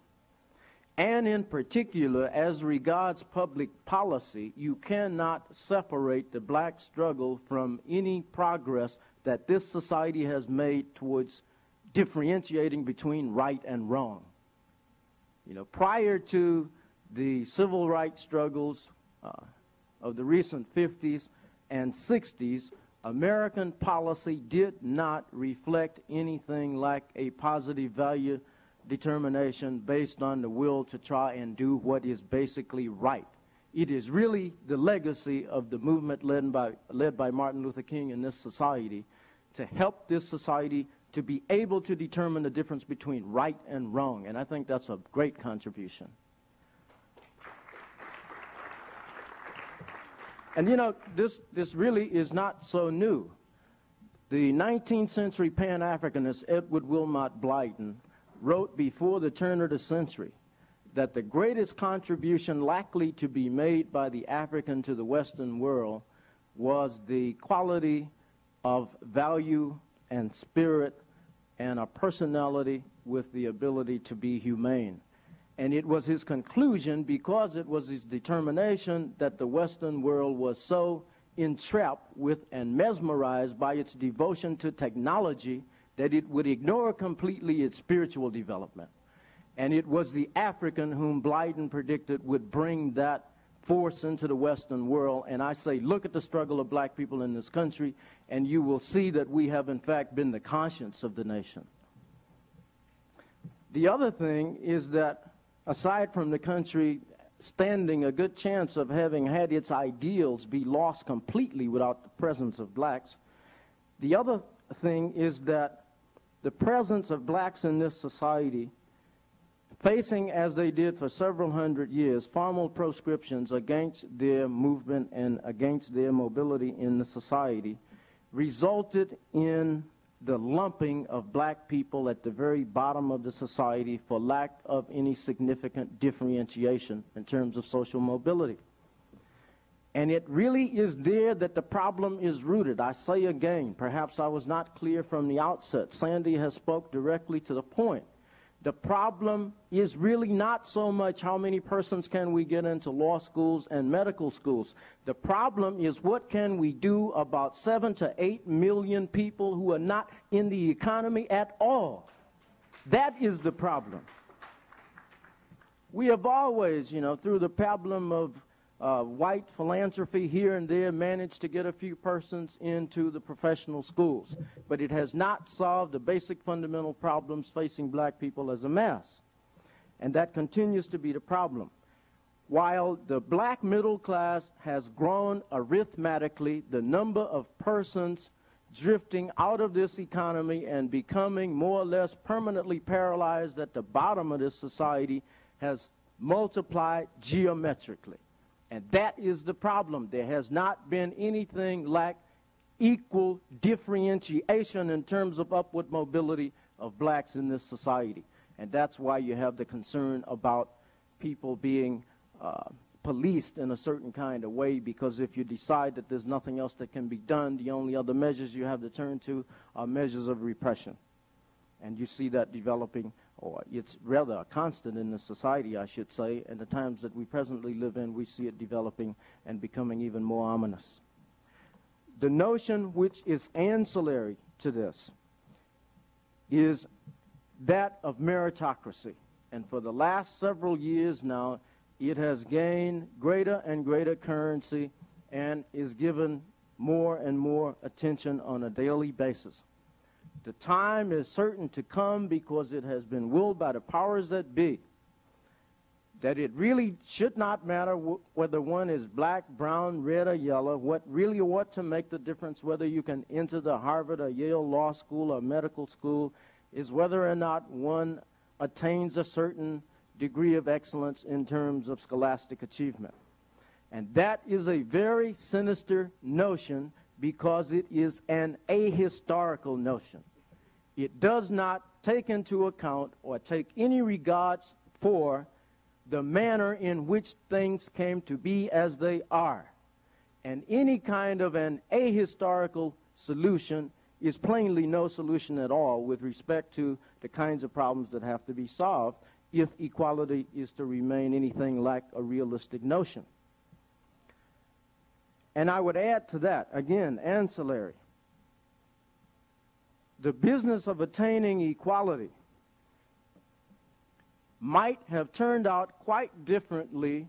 And in particular, as regards public policy, you cannot separate the black struggle from any progress that this society has made towards differentiating between right and wrong. You know, prior to the civil rights struggles of the recent 50s and 60s, American policy did not reflect anything like a positive value determination based on the will to try and do what is basically right. It is really the legacy of the movement led by Martin Luther King in this society to help this society to be able to determine the difference between right and wrong. And I think that's a great contribution. And you know, this really is not so new. The 19th century Pan-Africanist Edward Wilmot Blyton wrote before the turn of the century that the greatest contribution likely to be made by the African to the Western world was the quality of value and spirit and a personality with the ability to be humane. And it was his conclusion, because it was his determination that the Western world was so entrapped with and mesmerized by its devotion to technology that it would ignore completely its spiritual development. And it was the African whom Blyden predicted would bring that force into the Western world. And I say, look at the struggle of black people in this country, and you will see that we have, in fact, been the conscience of the nation. The other thing is that, aside from the country standing a good chance of having had its ideals be lost completely without the presence of blacks, the other thing is that the presence of blacks in this society, facing, as they did for several hundred years, formal proscriptions against their movement and against their mobility in the society, resulted in the lumping of black people at the very bottom of the society for lack of any significant differentiation in terms of social mobility. And it really is there that the problem is rooted. I say again, perhaps I was not clear from the outset. Sandy has spoke directly to the point. The problem is really not so much how many persons can we get into law schools and medical schools. The problem is what can we do about 7 to 8 million people who are not in the economy at all. That is the problem. We have always, through the problem of white philanthropy here and there, managed to get a few persons into the professional schools. But it has not solved the basic fundamental problems facing black people as a mass. And that continues to be the problem. While the black middle class has grown arithmetically, the number of persons drifting out of this economy and becoming more or less permanently paralyzed at the bottom of this society has multiplied geometrically. And that is the problem. There has not been anything like equal differentiation in terms of upward mobility of blacks in this society. And that's why you have the concern about people being policed in a certain kind of way, because if you decide that there's nothing else that can be done, the only other measures you have to turn to are measures of repression. And you see that developing, or it's rather a constant in the society, I should say, and the times that we presently live in, we see it developing and becoming even more ominous. The notion which is ancillary to this is that of meritocracy. And for the last several years now, it has gained greater and greater currency and is given more and more attention on a daily basis. The time is certain to come, because it has been willed by the powers that be, that it really should not matter whether one is black, brown, red, or yellow. What really ought to make the difference whether you can enter the Harvard or Yale Law School or medical school is whether or not one attains a certain degree of excellence in terms of scholastic achievement. And that is a very sinister notion, because it is an ahistorical notion. It does not take into account or take any regards for the manner in which things came to be as they are. And any kind of an ahistorical solution is plainly no solution at all with respect to the kinds of problems that have to be solved if equality is to remain anything like a realistic notion. And I would add to that, again, ancillary, the business of attaining equality might have turned out quite differently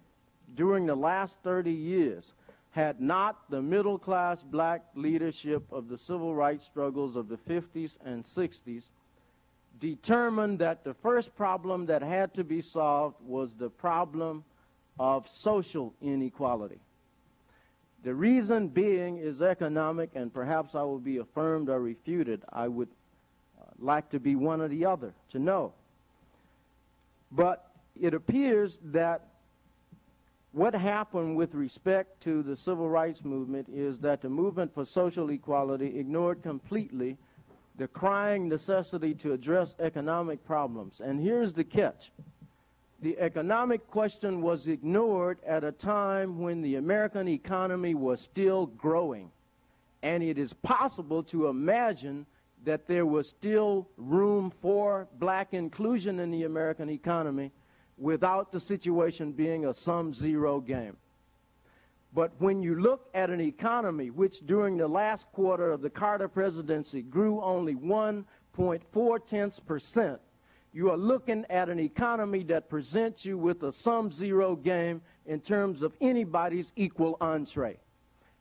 during the last 30 years had not the middle-class black leadership of the civil rights struggles of the 50s and 60s determined that the first problem that had to be solved was the problem of social inequality. The reason being is economic, and perhaps I will be affirmed or refuted. I would like to be one or the other, to know. But it appears that what happened with respect to the civil rights movement is that the movement for social equality ignored completely the crying necessity to address economic problems. And here's the catch. The economic question was ignored at a time when the American economy was still growing. And it is possible to imagine that there was still room for black inclusion in the American economy without the situation being a sum-zero game. But when you look at an economy which during the last quarter of the Carter presidency grew only 1.4%, you are looking at an economy that presents you with a sum-zero game in terms of anybody's equal entree.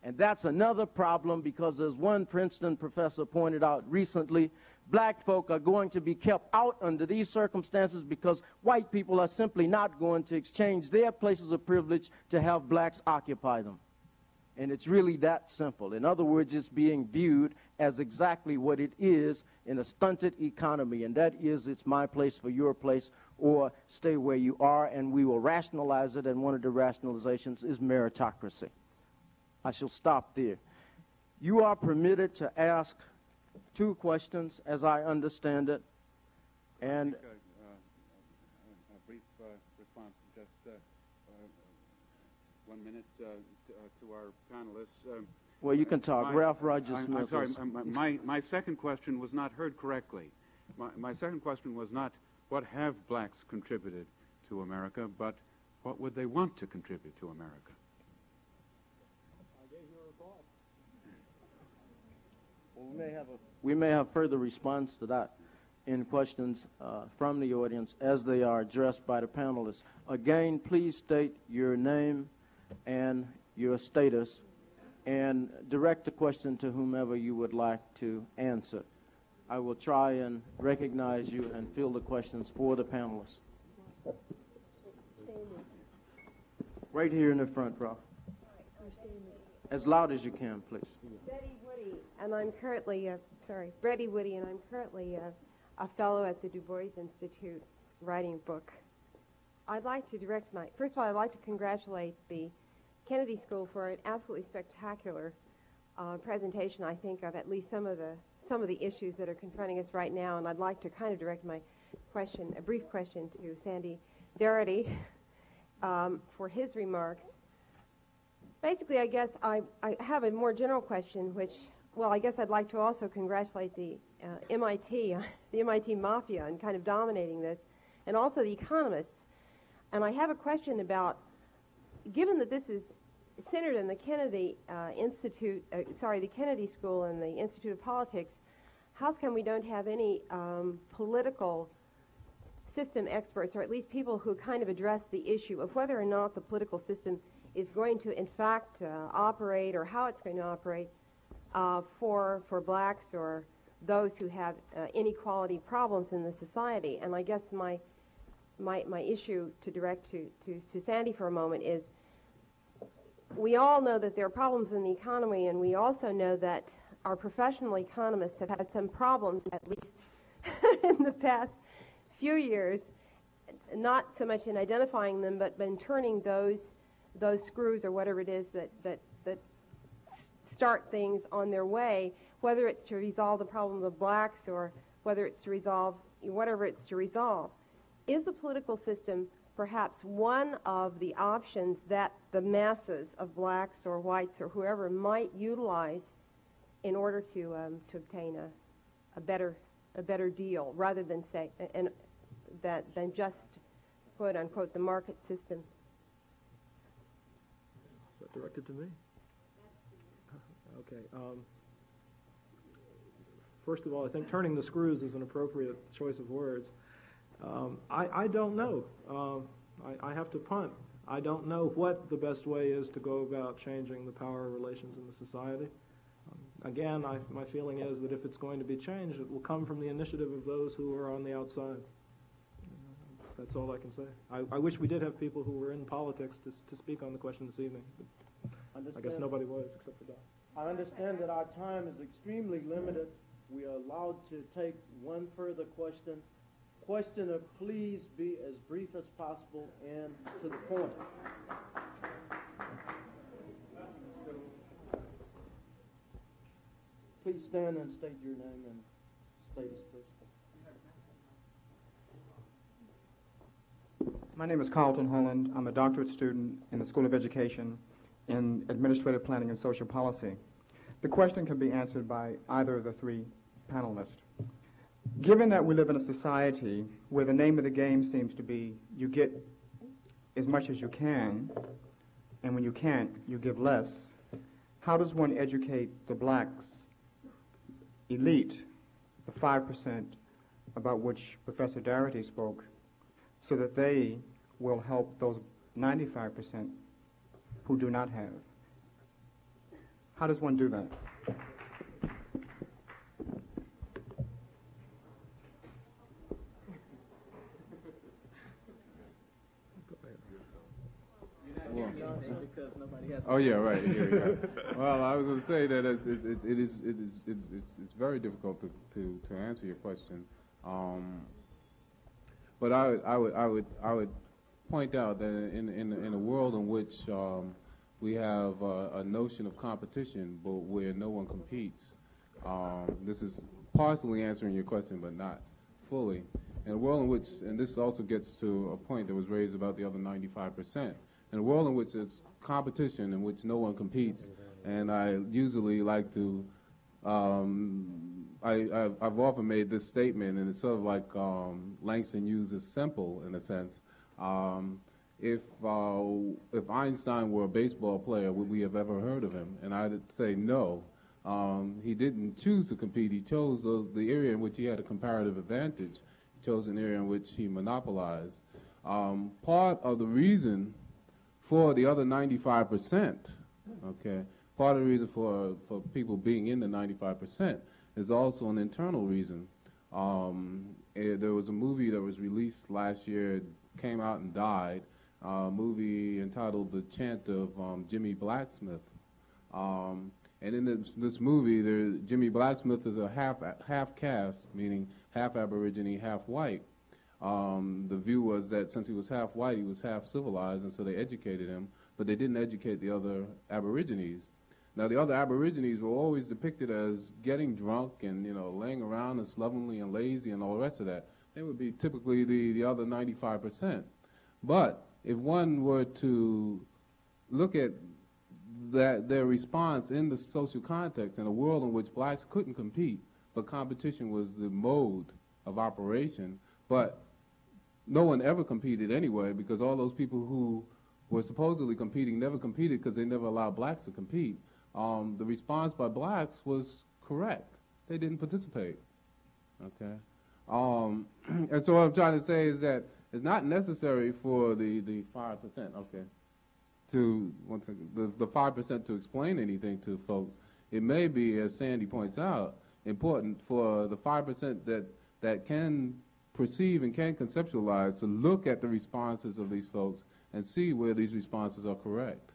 And that's another problem because, as one Princeton professor pointed out recently, black folk are going to be kept out under these circumstances because white people are simply not going to exchange their places of privilege to have blacks occupy them. And it's really that simple. In other words, it's being viewed as exactly what it is in a stunted economy, and that is it's my place for your place, or stay where you are, and we will rationalize it, and one of the rationalizations is meritocracy. I shall stop there. You are permitted to ask 2 questions, as I understand it, and a brief response, just 1 minute to our panelists. Well, you can talk. Ralph Rogers Smith. I'm sorry. My second question was not heard correctly. My second question was not what have blacks contributed to America, but what would they want to contribute to America? Well, we may have further response to that in questions from the audience as they are addressed by the panelists. Again, please state your name and your status and direct the question to whomever you would like to answer. I will try and recognize you and field the questions for the panelists. Right here in the front row. As loud as you can, please. Betty Woody, and I'm currently, Betty Woody, and I'm currently a fellow at the Du Bois Institute writing a book. I'd like to first of all, I'd like to congratulate the Kennedy School for an absolutely spectacular presentation, I think, of at least some of the issues that are confronting us right now, and I'd like to kind of direct my question, a brief question, to Sandy Darity for his remarks. Basically, I guess I have a more general question, which, well, I guess I'd like to also congratulate the MIT mafia in kind of dominating this, and also the economists. And I have a question about, given that this is centered in the Kennedy the Kennedy School and the Institute of Politics, how come we don't have any political system experts, or at least people who kind of address the issue of whether or not the political system is going to, in fact, operate, or how it's going to operate for blacks or those who have inequality problems in the society. And I guess my issue to direct to Sandy for a moment is, we all know that there are problems in the economy, and we also know that our professional economists have had some problems, at least in the past few years, not so much in identifying them, but in turning those screws or whatever it is that start things on their way, whether it's to resolve the problem of blacks or whether it's to resolve whatever it's to resolve. Is the political system perhaps one of the options that the masses of blacks or whites or whoever might utilize in order to obtain a better deal, rather than say than just, quote unquote, the market system? Is that directed to me? Okay. First of all, I think turning the screws is an appropriate choice of words. I don't know. I have to punt. I don't know what the best way is to go about changing the power relations in the society. Again, my feeling is that if it's going to be changed, it will come from the initiative of those who are on the outside. That's all I can say. I wish we did have people who were in politics to speak on the question this evening. But I guess nobody was except for Don. I understand that our time is extremely limited. We are allowed to take one further question. Questioner, please be as brief as possible and to the point. Please stand and state your name and status, please. My name is Carlton Holland. I'm a doctorate student in the School of Education in Administrative Planning and Social Policy. The question can be answered by either of the 3 panelists. Given that we live in a society where the name of the game seems to be you get as much as you can, and when you can't, you give less, how does one educate the blacks elite, the 5% about which Professor Darity spoke, so that they will help those 95% who do not have? How does one do that? Oh yeah, right. Here. Well, I was going to say that it's very difficult to answer your question, but I would point out that in a world in which we have a notion of competition, but where no one competes, this is partially answering your question, but not fully. In a world in which, and this also gets to a point that was raised about the other 95%. In a world in which it's competition, in which no one competes, and I usually like to, I've often made this statement, and it's sort of like Langston uses simple in a sense. If Einstein were a baseball player, would we have ever heard of him? And I'd say no. He didn't choose to compete. He chose the area in which he had a comparative advantage. He chose an area in which he monopolized. Part of the reason for the other 95%, okay, part of the reason for people being in the 95% is also an internal reason. There was a movie that was released last year, it came out and died, a movie entitled The Chant of Jimmy Blacksmith. And in this movie, Jimmy Blacksmith is a half caste, meaning half Aborigine, half white. The view was that since he was half white, he was half civilized, and so they educated him, but they didn't educate the other Aborigines. Now, the other Aborigines were always depicted as getting drunk and, laying around and slovenly and lazy and all the rest of that. They would be typically the other 95%. But if one were to look at their response in the social context, in a world in which blacks couldn't compete, but competition was the mode of operation, but no one ever competed anyway, because all those people who were supposedly competing never competed because they never allowed blacks to compete. The response by blacks was correct. They didn't participate. Okay? And so what I'm trying to say is that it's not necessary for the 5%, okay, to, once again, the 5% to explain anything to folks. It may be, as Sandy points out, important for the 5% that can perceive and can conceptualize to look at the responses of these folks and see where these responses are correct.